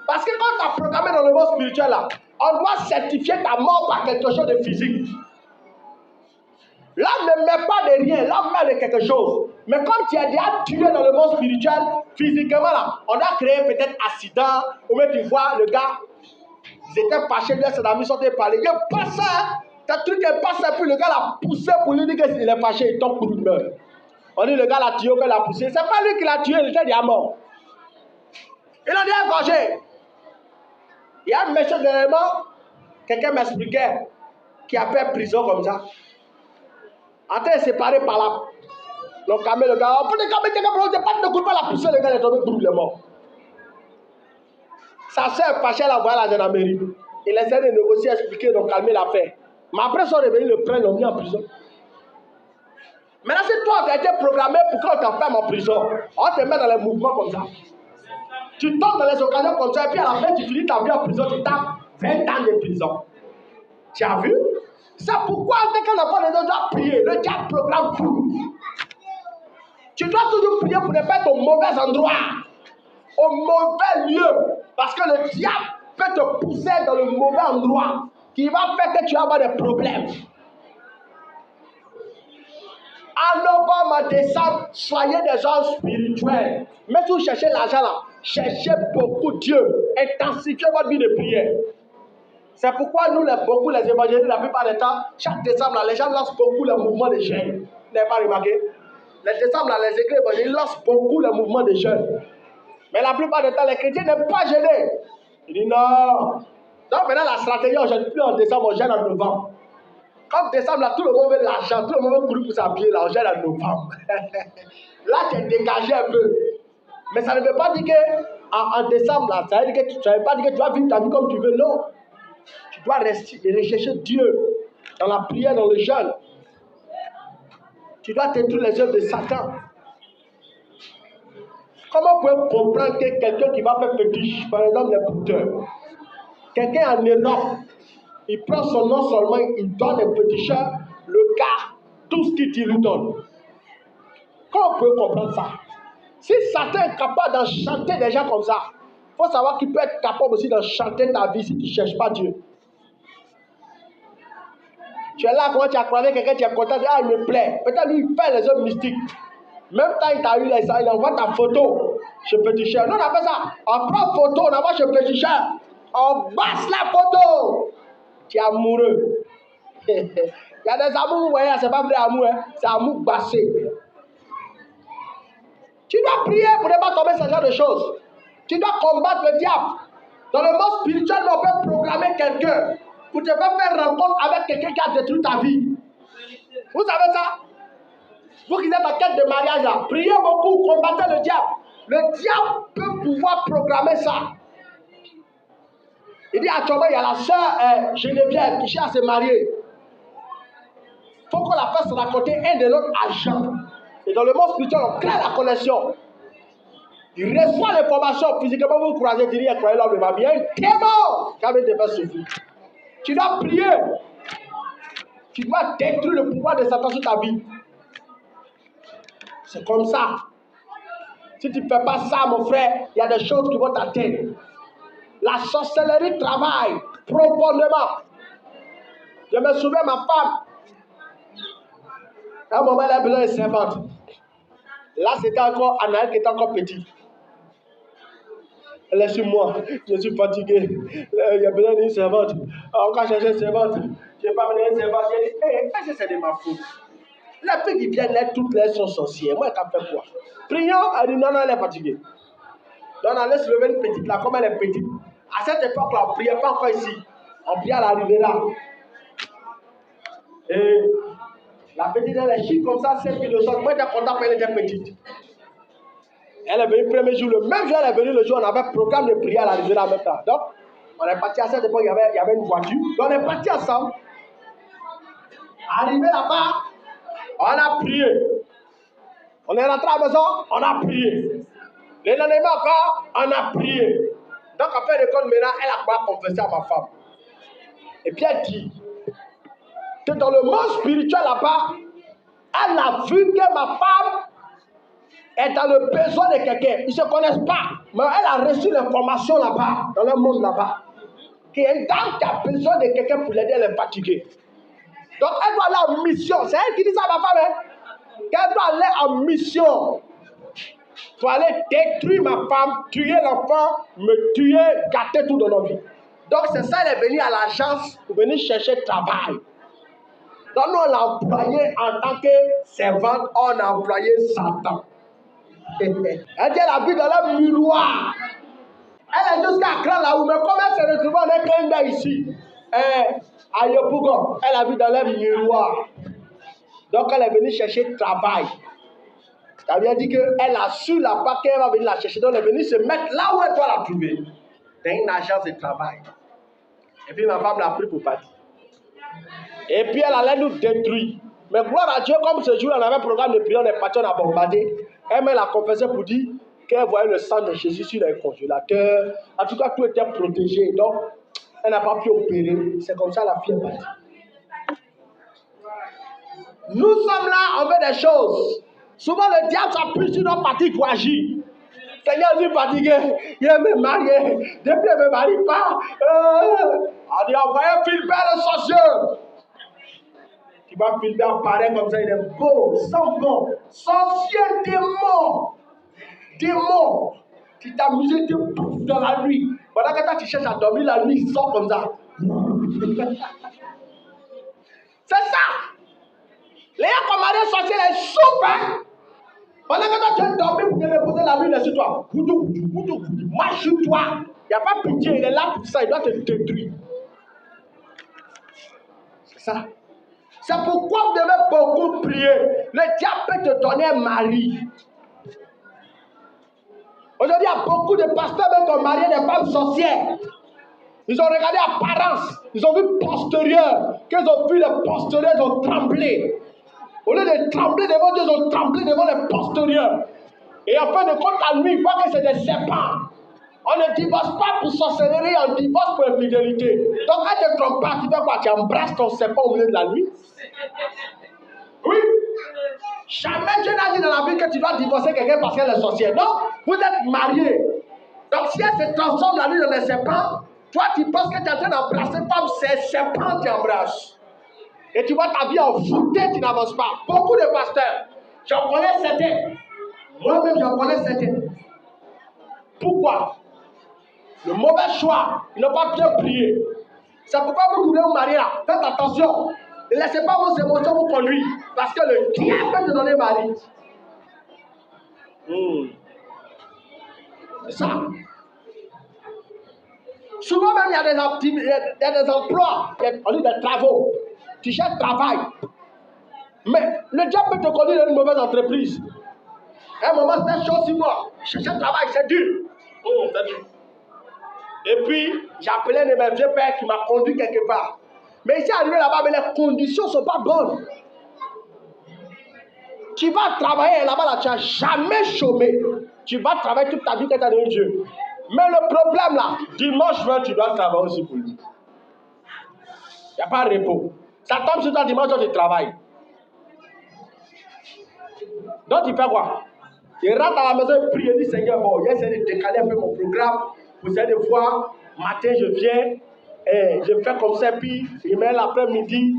Parce que quand tu as programmé dans le monde spirituel là, on doit certifier ta mort par quelque chose de physique. L'homme ne met pas de rien, l'homme met de quelque chose. Mais comme tu as déjà tué dans le monde spirituel, physiquement là, on a créé peut-être accident, ou même tu vois le gars, ils étaient fâchés, lui et ses amis sont allés parler. Il passe, t'as truc qui passe, et puis le gars l'a poussé pour lui dire qu'il est fâché, il tombe pour lui meurt. On dit le gars l'a tué, qu'il l'a poussé. C'est pas lui qui l'a tué, il était déjà mort. Il a déjà engagé. Il y a un monsieur dernièrement, quelqu'un m'expliquait, qui a fait prison comme ça. En train de séparer par là. Donc, calmer le gars. On peut pas de coup, la pousser, le gars est tombé, il est mort. Sa soeur fâchait la voix à la gendarmerie. Il essaie de négocier, expliquer, donc calmer l'affaire. Mais après, ils sont revenus, le prennent, l'ont mis en prison. Maintenant, si toi, tu as été programmé pour qu'on t'enferme en prison, on te met dans les mouvements comme ça. Tu tombes dans les occasions comme ça, et puis à la fin, tu finis ta vie en prison, tu tapes 20 ans de prison. Tu as vu? C'est pourquoi, dès qu'on n'a pas les autres, tu dois prier. Le diable programme tout. Tu dois toujours prier pour ne pas être au mauvais endroit, au mauvais lieu. Parce que le diable peut te pousser dans le mauvais endroit, qui va faire que tu vas avoir des problèmes. En novembre, en décembre, soyez des gens spirituels. Mais si vous cherchez l'argent là, cherchez beaucoup Dieu. Intensifiez votre vie de prière. C'est pourquoi nous, beaucoup les évangélistes, la plupart du temps, chaque décembre, là, les gens lancent beaucoup le mouvement des jeunes. Vous n'avez pas remarqué? Les décembre, là, les églises évangéliques lancent beaucoup le mouvement des jeunes. Mais la plupart du temps, les chrétiens n'aiment pas gêner. Ils disent non. Donc maintenant, la stratégie, on ne gêne plus en décembre, on gêne en novembre. Comme décembre, là, tout le monde veut l'argent, tout le monde veut courir pour s'habiller, là, on gêne en novembre. Là, tu es dégagé un peu. Mais ça ne veut pas dire qu'en décembre, là, ça veut dire que tu ne veut pas dire que tu vas vivre ta vie comme tu veux, non. Tu dois rester et rechercher Dieu dans la prière, dans le jeûne. Tu dois détruire les œuvres de Satan. Comment vous pouvez comprendre que quelqu'un qui va faire fétiche, par exemple les brouteurs, quelqu'un en Europe, il prend son nom seulement, il donne un féticheur, le gars, tout ce qu'il dit lui donne. Comment vous pouvez comprendre ça? Si Satan est capable d'enchanter des gens comme ça, il faut savoir qu'il peut être capable aussi d'enchanter ta vie si tu ne cherches pas Dieu. Tu es là, quand tu as croisé quelqu'un, tu es content, tu dis, ah, il me plaît. Peut-être lui, il fait les œuvres mystiques. Même quand il t'a eu les ça, il envoie ta photo chez Péticheur. Nous, on appelle ça, on prend photo, on envoie chez Péticheur. On basse la photo. Tu es amoureux. Il y a des amours, vous voyez, c'est pas vrai amour, hein? C'est amour bassé. Tu dois prier pour ne pas tomber ce genre de choses. Tu dois combattre le diable. Dans le monde spirituel, on peut programmer quelqu'un pour te faire rencontre avec quelqu'un qui a détruit ta vie. Vous savez ça? Vous qui êtes en quête de mariage là, priez beaucoup, combattez le diable. Le diable peut pouvoir programmer ça. Il dit actuellement, il y a la sœur Geneviève qui cherche à se marier. Il faut que la fasse raconter un de notre agent. Et dans le monde spirituel, on crée la connexion. Il reçoit l'information physiquement, vous croisez, il dit, croyez l'homme de ma vie. Il y a un démon qui avait dépassé sur vous. Tu dois prier. Tu dois détruire le pouvoir de Satan sur ta vie. C'est comme ça. Si tu ne fais pas ça, mon frère, il y a des choses qui vont t'atteindre. La sorcellerie travaille profondément. Je me souviens, ma femme, à un moment, elle a besoin d'une servante. Là, c'était encore Anaël qui était encore petit. Elle est sur moi. Je suis fatigué. Il y a besoin d'une servante. On va chercher une servante. Je n'ai pas besoin d'une servante. J'ai dit, est-ce que c'est de ma faute? Les filles qui viennent là, toutes les sont sorcières. Moi, elle a fait quoi? Prions. Elle dit, non, elle est fatiguée. Donc, on allait se lever une petite là, comme elle est petite. À cette époque-là, on ne priait pas encore ici. On priait à l'arrivée là. Et la petite, elle est chic comme ça, celle qui le sort. Moi, j'étais content qu'elle était petite. Elle est venue le premier jour. Le même jour, elle est venue le jour, on avait un programme de prière à l'arrivée là en même temps. Donc, on est parti à cette époque, il y avait une voiture. Donc, on est parti ensemble. Arrivé là-bas, on a prié. On est rentré à la maison, on a prié. Le lendemain encore, on a prié. Donc, après l'école, maintenant, elle a pas confessé à ma femme. Et puis, elle dit que dans le monde spirituel là-bas, elle a vu que ma femme est dans le besoin de quelqu'un. Ils ne se connaissent pas, mais elle a reçu l'information là-bas, dans le monde là-bas, qu'il y a une dame qui a besoin de quelqu'un pour l'aider, elle est fatiguée. Donc, elle doit aller en mission. C'est elle qui dit ça à ma femme, hein? Qu'elle doit aller en mission. Il faut aller détruire ma femme, tuer l'enfant, me tuer, gâter tout dans nos vies. Donc, c'est ça, elle est venue à l'agence pour venir chercher travail. Donc, nous, on l'a employé en tant que servante, on a employé Satan. Elle dit, elle a vu dans le miroir. Elle est jusqu'à Accra là-haut, mais comme elle s'est retrouvée en Éclenda ici, à Yopougon, elle a vu dans le miroir. Donc, elle est venue chercher travail. Ça veut dire qu'elle a su là-bas qu'elle va venir la chercher. Donc, elle est venue se mettre là où elle doit la trouver. Dans une agence de travail. Et puis, ma femme l'a pris pour partir. Et puis, elle allait nous détruire. Mais gloire à Dieu, comme ce jour, on avait un programme de prière, on est parti, on a bombardé. Elle m'a confessé pour dire qu'elle voyait le sang de Jésus sur les congélateurs. En tout cas, tout était protégé. Donc, elle n'a pas pu opérer. C'est comme ça la fille est partie. Nous sommes là, on fait des choses. Souvent, le diable s'appuie sur nos parties pour agir. Seigneur, je suis fatigué. Il me marier. Depuis, il ne me marie pas. On dit, envoyez Philbert le sorcier. Tu vas Philbert apparaître comme ça, il est beau, sans bon. Sorcier, démon. Démon. Tu t'amuses, tu bouffes dans la nuit. Pendant que toi, tu cherches à dormir la nuit, il sort comme ça. C'est ça. Les gens comme Marie sorcier, elle soupe, hein. Pendant que toi, tu es dormi pour te reposer la nuit sur toi. Marche sur toi. Il n'y a pas pitié, il est là pour ça, il doit te détruire. C'est ça. C'est pourquoi vous devez beaucoup prier. Le diable peut te donner un mari. Aujourd'hui, il y a beaucoup de pasteurs même qui ont marié des femmes sorcières. Ils ont regardé l'apparence, ils ont vu postérieur. Quand ils ont vu les postérieurs, ils ont tremblé. Au lieu de trembler devant Dieu, ils ont tremblé devant les postérieurs. Et en fin de compte, la nuit, ils voient que c'est des serpents. On ne divorce pas pour sorcellerie, on divorce pour infidélité. Donc, quand tu ne te trompes pas, tu fais quoi? Tu embrasses ton serpent au milieu de la nuit? Oui. Jamais Dieu n'a dit dans la Bible que tu dois divorcer quelqu'un parce qu'elle est sorcière. Non, vous êtes mariés. Donc, si elle se transforme la nuit dans des serpents, toi, tu penses que tu es en train d'embrasser comme ces serpents qui embrassent. Et tu vois ta vie en foutée, tu n'avances pas. Beaucoup de pasteurs, j'en connais certains. Moi-même, j'en connais certains. Pourquoi? Le mauvais choix, ils n'ont pas bien prié. C'est pourquoi vous voulez vous marier là. Faites attention. Ne laissez pas vos émotions vous conduire. Parce que le diable peut te donner mari. C'est ça. Souvent même, il y a des emplois, on dit des travaux. Tu cherches travail. Mais le diable peut te conduire dans une mauvaise entreprise. À un moment, c'est chaud sur moi. Chercher un travail, c'est dur. C'est dur. Et puis, j'ai appelé un de mes vieux pères qui m'a conduit quelque part. Mais ici, arrivé là-bas, mais les conditions ne sont pas bonnes. Tu vas travailler là-bas, là, tu n'as jamais chômé. Tu vas travailler toute ta vie que tu as donné Dieu. Mais le problème là, dimanche 20, tu dois travailler aussi pour lui. Il n'y a pas de repos. Ça tombe sur toi dimanche, tu travailles. Donc tu fais quoi? Tu rentres à la maison et prie et dis Seigneur, bon, j'essaie de décaler un peu mon programme. Vous allez voir, matin je viens, et je fais comme ça, puis je mets l'après-midi.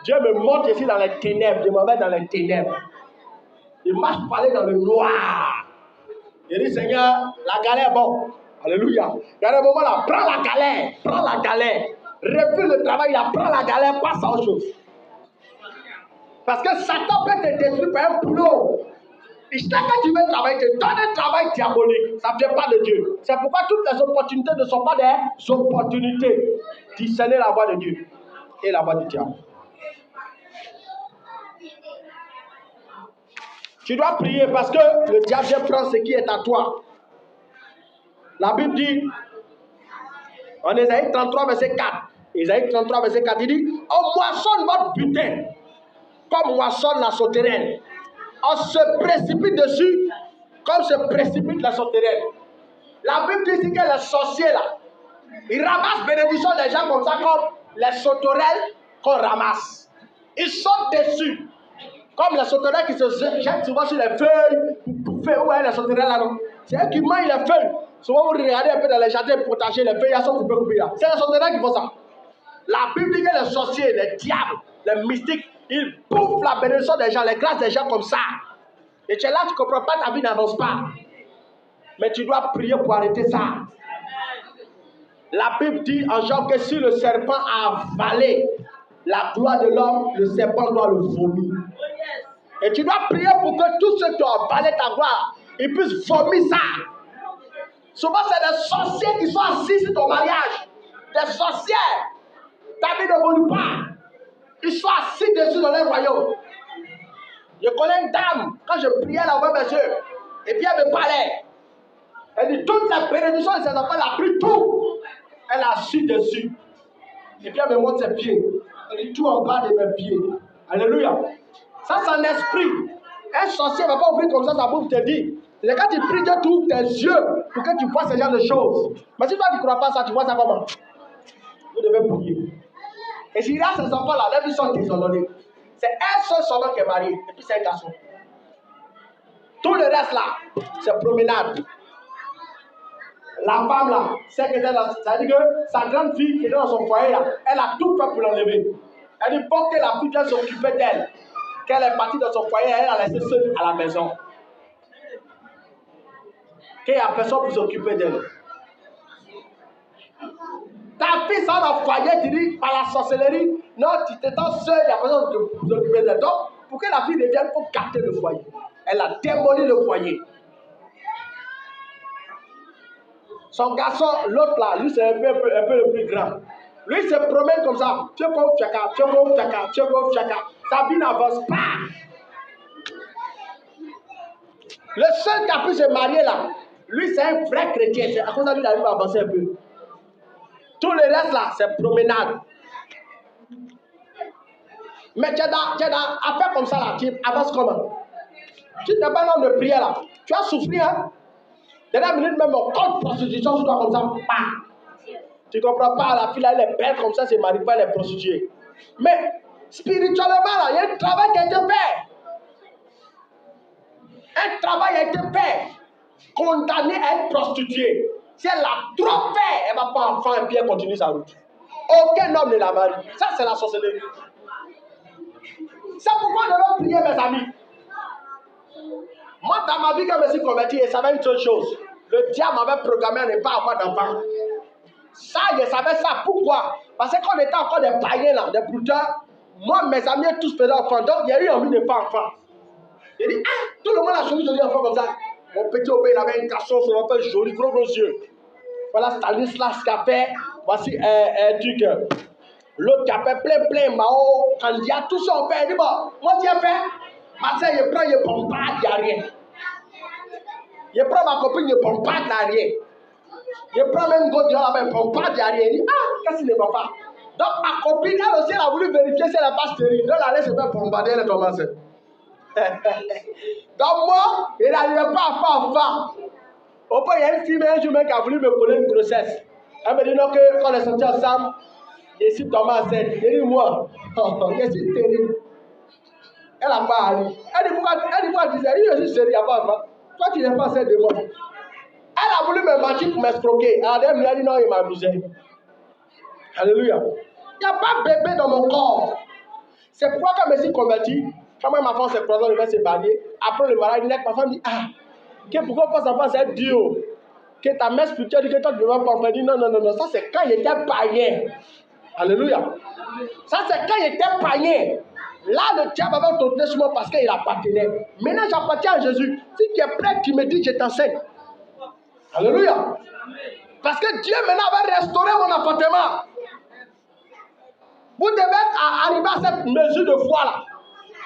Dieu me montre ici dans les ténèbres, je m'en vais dans les ténèbres. Il marche pour aller dans le noir. Je dis Seigneur, la galère, bon, alléluia. Il y a un moment là, prends la galère. Refuse le travail, là, prends la galère, passe à autre chose. Parce que Satan peut te détruire par un boulot. Et chaque fois que tu veux travailler, tu donnes un travail diabolique. Ça ne vient pas de Dieu. C'est pourquoi toutes les opportunités ne sont pas des opportunités. Discerner la voix de Dieu et la voix du diable. Tu dois prier parce que le diable vient prendre ce qui est à toi. La Bible dit, en Ésaïe 33, verset 4, Ésaïe 33, verset 4, il dit, on moissonne votre butin, comme moissonne la sauterelle. On se précipite dessus, comme se précipite la sauterelle. La Bible dit que les sorciers, là, ils ramassent bénédiction des gens comme ça, comme les sauterelles qu'on ramasse. Ils sautent dessus. Comme les sauterelles qui se jettent souvent sur les feuilles, pour faire où est les sauterelles là, non? C'est eux qui mangent les feuilles. Souvent, vous regardez un peu dans les jardins potagers, les feuilles, elles sont coupées là. C'est les sauterelles qui font ça. La Bible dit que les sorciers, les diables, les mystiques, ils bouffent la bénédiction des gens, les grâces des gens comme ça. Et tu es là, tu ne comprends pas, ta vie n'avance pas. Mais tu dois prier pour arrêter ça. La Bible dit en Jean que si le serpent a avalé la gloire de l'homme, le serpent doit le vomir. Et tu dois prier pour que tous ceux qui ont avalé ta gloire, ils puissent vomir ça. Souvent, c'est des sorciers qui sont assis sur ton mariage. Des sorcières. Ta vie ne vomit pas. Ils sont assis dessus dans les royaumes. Je connais une dame, quand je priais là, ouais, monsieur, et puis elle me parlait. Elle dit, toute la bénédiction de ses enfants, elle a pris tout. Elle a assis dessus. Et puis elle me montre ses pieds. Elle dit, tout en bas de mes pieds. Alléluia. Ça, c'est un esprit. Un sorcier ne va pas ouvrir comme ça, sa bouche te dit. C'est quand tu pries, Dieu t'ouvre tes yeux pour que tu vois ce genre de choses. Mais si toi, tu ne crois pas ça, tu vois ça comment? Vous devez prier. Et s'il y a ces enfants-là, les vies sont désordonnées. C'est un seul seulement qui est marié, et puis c'est un garçon. Tout le reste là, c'est promenade. La femme là, c'est que ça veut dire que sa grande fille qui est dans son foyer là, elle a tout fait pour l'enlever. Elle dit pour que la fille vienne s'occuper d'elle, qu'elle est partie dans son foyer, elle a laissé seule à la maison. Qu'il n'y a personne pour s'occuper d'elle. Ta fille sort dans le foyer, tu dis par la sorcellerie, non, tu t'étends seule, il n'y a personne pour s'occuper d'elle. Donc, pour que la fille revienne, il faut capter le foyer. Elle a démoli le foyer. Son garçon, l'autre là, lui c'est un peu le plus grand. Lui se promène comme ça. Sa vie n'avance pas. Le seul qui a pu se marier là, lui c'est un vrai chrétien. C'est à cause de lui qu'il arrive à avancer un peu. Tout le reste là, c'est promenade. Mais tu es dans affaire comme ça là, tu avances comment? Tu n'es pas l'homme de prière là. Tu vas souffrir, hein? Dernière minute même, on compte prostitution sur toi comme ça. Bah. Tu ne comprends pas, la fille là, elle est belle comme ça, c'est marie pas, elle est prostituée. Mais spirituellement là, il y a un travail qui a été fait. Un travail a été fait. Condamné à être prostituée. Si elle a trop fait, elle ne va pas enfin et puis elle continue sa route. Aucun homme ne la marie. Ça, c'est la sorcellerie. C'est pourquoi nous devons prier, mes amis. Moi, dans ma vie, quand je me suis converti, je savais une seule chose. Le diable m'avait programmé à ne pas avoir d'enfant. Ça, je savais ça. Pourquoi? Parce que quand on était encore des païens, là, des brouteurs, moi, mes amis, tous faisaient enfant. Donc, il y a eu envie de ne pas enfant. J'ai dit, ah, tout le monde a choisi de enfant comme ça. Mon petit Obé, il avait un garçon, son enfant joli, gros yeux. Voilà Stanislas qui a fait. Voici un truc. L'autre qui a fait plein, Mao, Candia, tout ça, on fait. Il dit, bon, moi, j'ai fait. Marseille, je prends, je bombarde, il n'y a rien. Je prends ma copine, je bombarde, il n'y a rien. Je prends même Gaudier, je bombarde, il n'y a rien. Il dit, ah, qu'est-ce qu'il ne va pas? Donc, ma copine, elle aussi, elle a voulu vérifier si elle n'est pas stérile. Donc, elle allait se faire bombarder, elle est tombée enceinte. Donc moi, il n'arrivait pas à faire enfant. Au point, il y a une fille, un jour, qui a voulu me coller une grossesse. Elle me dit non, que quand on est sortis ensemble, je suis tombé enceinte. Elle dit moi, je suis stérile. Elle n'a pas allé. Elle dit pourquoi tu disais, je suis stérile, il n'y a pas enfant. Toi, tu n'es pas enceinte de moi. Elle a voulu me mentir pour m'escroquer. Alors elle me dit non, il m'amusait. Alléluia. Il n'y a pas de bébé dans mon corps. C'est pourquoi quand je me suis converti, quand même ma femme s'est croisée, je s'est baguée. Après le mariage, ma femme dit ah, pourquoi pas sa femme c'est Dieu? Que ta mère spirituelle dit que toi tu ne vas pas. Elle dit non, ça c'est quand il était païen. Alléluia. Ça c'est quand il était païen. Là, le diable avait tourné sur moi parce qu'il appartenait. Maintenant, j'appartiens à Jésus. Si tu es prêt, tu me dis, je t'enseigne. Alléluia. Parce que Dieu maintenant va restaurer mon appartement. Vous devez arriver à cette mesure de foi là,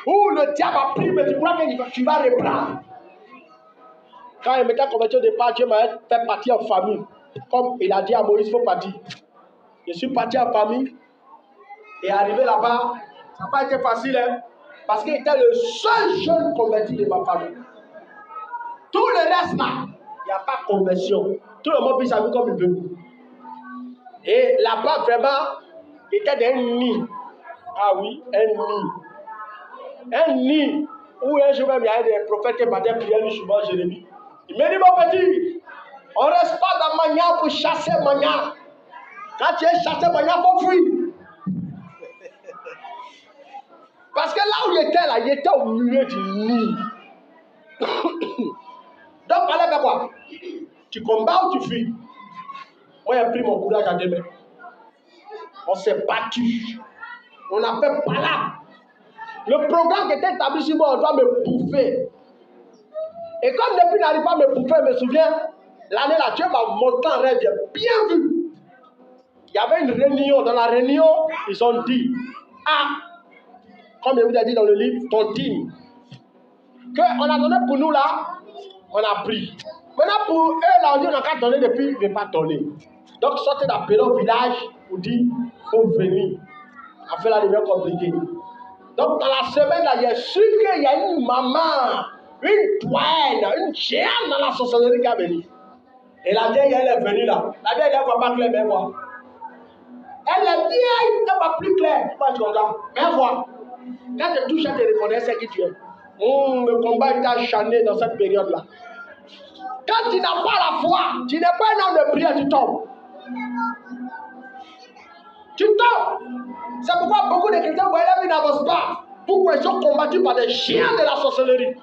où le diable a pris, mais tu crois que tu vas reprendre. Quand il m'était converti au départ, Dieu m'a fait partir en famille. Comme il a dit à Moïse, il faut partir. Je suis parti en famille et arrivé là-bas, ça n'a pas été facile, hein, parce qu'il était le seul jeune converti de ma famille. Tout le reste là, il n'y a pas de conversion. Tout le monde vit sa vie comme il veut. Et là-bas, vraiment, il était dans un nid. Ah oui, un nid. Un nid où un jour même il y a des prophètes qui battaient prier lui souvent Jérémie. Il me dit, mon petit, on ne reste pas dans Magna pour chasser Magna. Quand tu es chassé Magna, il faut fuir. Parce que là où il était au milieu du nid. Donc, allez vers moi. Tu combats ou tu fuis? Moi, j'ai pris mon courage à deux mains. On s'est battu. On a fait palabre. Le programme qui était établi sur moi, on doit me bouffer. Et comme depuis n'arrive pas à me bouffer, je me souviens, l'année là, Dieu m'a monté en rêve, j'ai bien vu. Il y avait une réunion. Dans la réunion, ils ont dit, ah, comme je vous ai dit dans le livre, ton dîme, qu'on a donné pour nous là, on a pris. Maintenant pour eux là, on dit, on n'a qu'à donner depuis, je ne vais pas donner. Donc sortez d'appeler au village pour dire, il faut venir. On fait la lumière compliquée. Donc dans la semaine là, j'ai su qu'il y a une maman, une douane, une géante dans la sorcellerie qui a venu. Et la vieille, elle est venue là. La vieille, elle ne voit pas clair, mais voir. Elle est vieille, elle ne voit plus clair. Pas comme ça. Mais voir. Quand tu touches, elle te reconnaît, c'est qui tu es. Le combat est acharné dans cette période-là. Quand tu n'as pas la foi, tu n'es pas un homme de prière, tu tombes. Tu tombes. C'est pourquoi beaucoup de chrétiens, voient la vie n'avance pas. Pourquoi ils sont combattus par des chiens de la sorcellerie.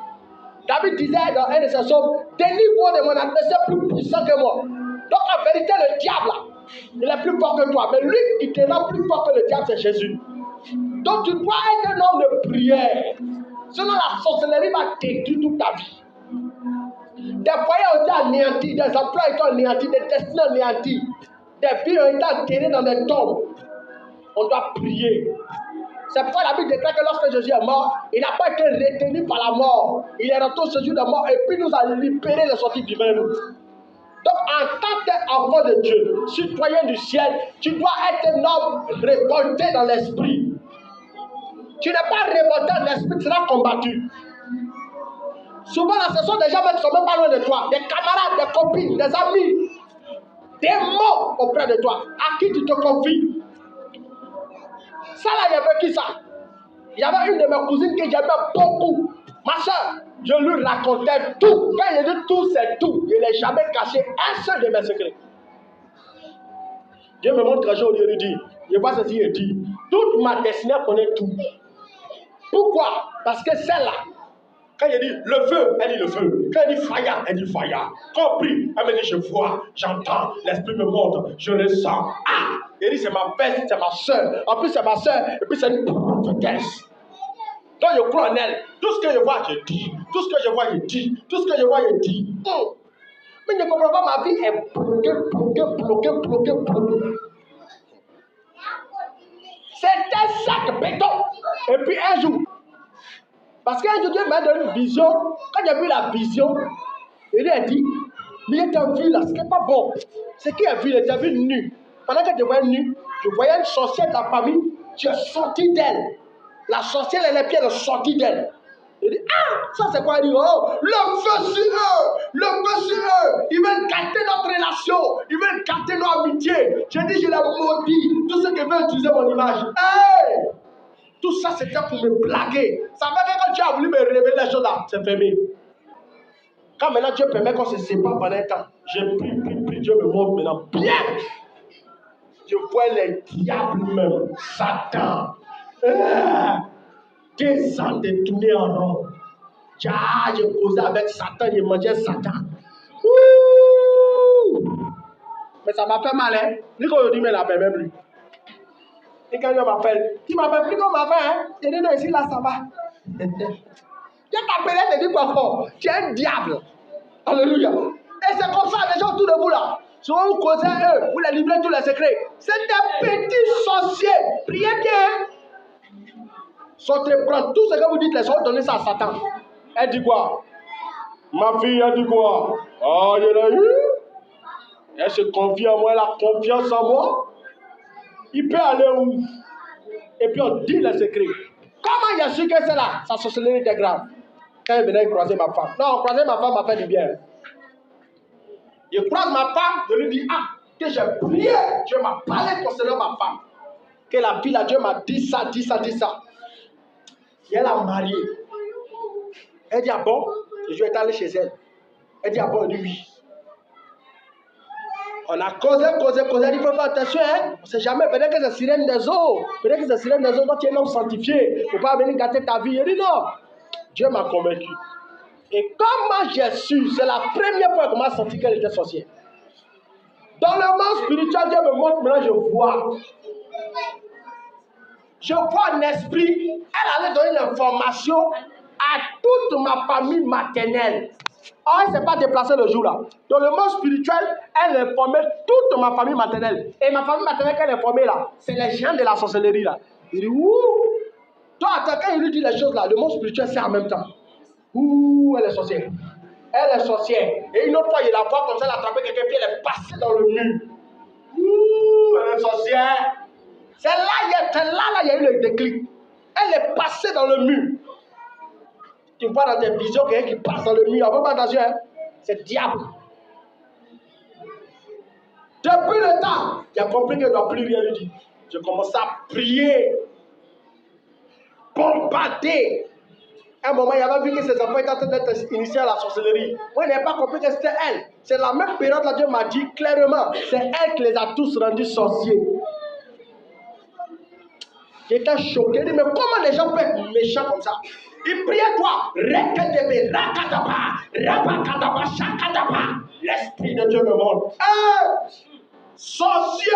David disait dans un de ses psaumes, délivre-moi de mon adversaire plus puissant que moi. Donc en vérité, le diable, là, il est plus fort que toi. Mais lui qui te rend plus fort que le diable, c'est Jésus. Donc tu dois être un homme de prière. Sinon la sorcellerie va détruire toute ta vie. Des foyers ont été anéantis, des emplois ont été anéantis, des destinées anéanties. Des vies ont été enterrées dans des tombes. On doit prier. C'est pourquoi la Bible déclare que lorsque Jésus est mort, il n'a pas été retenu par la mort. Il est rentré au séjour de mort et puis nous a libérés les sorties divines. Donc, en tant qu'enfant de Dieu, citoyen du ciel, tu dois être un homme révolté dans l'esprit. Tu n'es pas révolté dans l'esprit, tu seras combattu. Souvent, là, ce sont des gens qui ne sont même pas loin de toi, des camarades, des copines, des amis, des mots auprès de toi, à qui tu te confies. Ça là, il y avait qui ça? Il y avait une de mes cousines que j'aimais beaucoup. Ma soeur, je lui racontais tout. Quand je dis tout, c'est tout. Je n'ai jamais caché un seul de mes secrets. Dieu me montre un jour, il lui dit, je vois ceci, il dit, toute ma destinée connaît tout. Pourquoi? Parce que celle-là, quand il dit le feu, elle dit le feu. Quand il dit fire, elle dit fire. Quand on prie, elle me dit je vois, j'entends, l'esprit me montre, je le sens. Ah! Il dit c'est ma belle, c'est ma soeur. En plus c'est ma soeur, et puis c'est une prophétesse. Donc je crois en elle. Tout ce que je vois, je dis. Tout ce que je vois, je dis. Tout ce que je vois, je dis. Mais je ne comprends pas, ma vie est bloquée. C'est un sac de béton. Et puis un jour, parce qu'un jour Dieu m'a donné une vision. Quand j'ai vu la vision, il a dit, mais il était vu là, ce n'est pas bon. Ce qu'il a vu, il était vu nu. Pendant que je voyais nu, je voyais une sorcière de la famille, tu es sorti d'elle. La sorcière, elle est sortie d'elle. Il dit, ah, ça c'est quoi? Il dit, oh, le feu sur eux, le feu sur eux. Ils veulent gâter notre relation, ils veulent gâter nos amitiés. J'ai dit, je les maudis, tous ceux qui veulent utiliser mon image. Hey! Tout ça c'était pour me blaguer. Ça fait que quand Dieu a voulu me révéler les choses là, c'est fermé. Quand maintenant Dieu permet qu'on se sépare pendant un temps, j'ai pris, Dieu me montre maintenant bien. Je vois les diables même, Satan. Descendre de tourner en rond. Je causais avec Satan, je mangeais Satan. Ouh! Mais ça m'a fait mal, hein. Lui, quand je dis, mais la paix même lui. Et quand il m'appelle, il m'appelle plus comme ma fait, hein. Je dis, non, ici, là, ça va. Je t'appelle, je dis quoi encore? Tu es un diable. Alléluia. Et c'est comme ça, les gens autour de vous là. Si vous causez eux, vous les livrez tous les secrets. C'est des petits sorciers. Priez bien. Sortez, prendre tout ce que vous dites, les autres, donnez ça à Satan. Elle dit quoi? Ma fille, elle dit quoi? Ah, je l'ai eu. Elle se confie en moi, elle a confiance en moi. Il peut aller où? Et puis on dit les secrets. Comment il a su que c'est là? Sa sorcellerie était grave. Quand il venait croiser ma femme. Non, croiser ma femme m'a fait du bien. Je croise ma femme, je lui dis, ah, que j'ai prié. Dieu m'a parlé concernant ma femme. Que la fille, là, Dieu m'a dit ça, dit ça, dit ça. Et elle a marié. Elle dit, ah bon? Et je vais aller chez elle. Elle dit, ah bon? Elle dit, oui. On a causé. Elle dit, il faut faire attention, hein. On ne sait jamais. Peut-être que c'est sirène des eaux. Peut-être que c'est sirène des eaux. Toi, tu es un homme sanctifié. Il ne faut pas venir gâter ta vie. Elle dit, non. Dieu m'a convaincu. Et comment j'ai su, c'est la première fois qu'on m'a senti qu'elle était sorcière. Dans le monde spirituel, Dieu me montre, maintenant je vois. Je vois un esprit, elle allait donner l'information à toute ma famille maternelle. Oh, elle ne s'est pas déplacée le jour là. Dans le monde spirituel, elle informait toute ma famille maternelle. Et ma famille maternelle qu'elle informait là, c'est les gens de la sorcellerie là. Il dit, ouh! Toi, attends, quand il lui dit les choses là, le monde spirituel c'est en même temps. Ouh, elle est sorcière. Elle est sorcière. Et une autre fois, il la voit comme ça, elle a attrapé quelqu'un, puis elle est passée dans le mur. Ouh, elle est sorcière. C'est là, il y a eu le déclic. Elle est passée dans le mur. Tu vois dans tes visions quelqu'un qui passe dans le mur. On ne peut pas attention, hein? C'est le diable. Depuis le temps, il a compris qu'elle ne doit plus rien lui dire. Je commence à prier, bombarder. À un moment, il avait vu que ses enfants étaient en train d'être initiés à la sorcellerie. Moi, il n'avait pas compris que c'était elle. C'est la même période là, Dieu m'a dit clairement, c'est elle qui les a tous rendus sorciers. J'étais choqué. Je dis, mais comment les gens peuvent être méchants comme ça? Il priait toi. Rekadebe, rakadaba, rabakadaba, shakadaba. L'Esprit de Dieu me montre. Sorcier!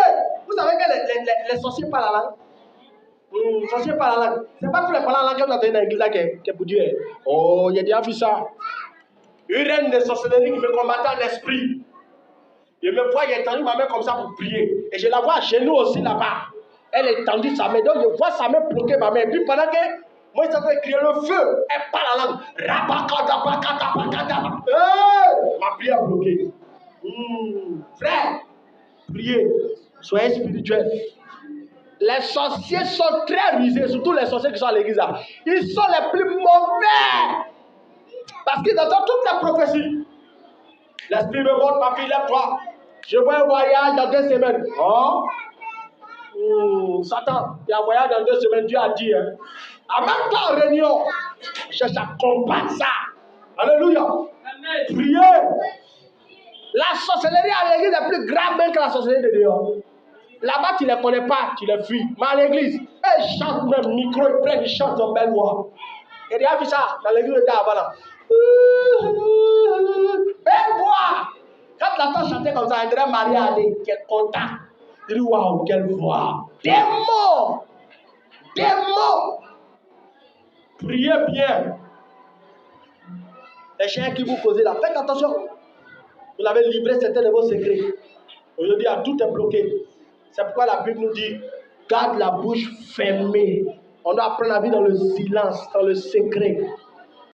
Vous savez que les sorciers parlent la langue? Sorcier parlent la langue. C'est pas tous les parlants la langue que vous avez dans l'église là qui est pour Dieu. Oh, il y a déjà vu ça. Une reine de sorcellerie qui me combattait en esprit. Je me vois, il a tendu ma main comme ça pour prier. Et je la vois à genoux aussi là-bas. Elle est tendue sa main. Donc je vois sa main bloquer ma main. Et puis pendant que moi, je suis en train de crier le feu, elle parle la langue. Rabakadabakadabakadaba. Ma prière bloquée. Frère, priez. Soyez spirituels. Les sorciers sont très rusés, surtout les sorciers qui sont à l'église là. Ils sont les plus mauvais. Parce qu'ils entendent toutes les prophéties. L'esprit me montre, ma fille, lève-toi. Je vois un voyage dans 2 semaines. Oh? Satan, il y a un voyage dans 2 semaines, Dieu a dit. Hein. En même temps, en réunion, je cherche à combattre ça. Alléluia. Amen. Priez. La sorcellerie à l'église est plus grave même que la sorcellerie de dehors. Là-bas, tu ne les connais pas, tu les fuis. Mais à l'église, ils chantent même, micro, ils prennent, ils chantent en belle voix. Et tu as vu ça dans l'église de avant là. Belle voix. Quand la femme chantait comme ça, André Marie allait, qui est content. Il dit, waouh, quelle voix. Des mots. Des mots. Priez bien. Les chiens qui vous causent là, faites attention. Vous l'avez livré certains de vos secrets. Aujourd'hui, tout est bloqué. C'est pourquoi la Bible nous dit, garde la bouche fermée. On doit apprendre la vie dans le silence, dans le secret.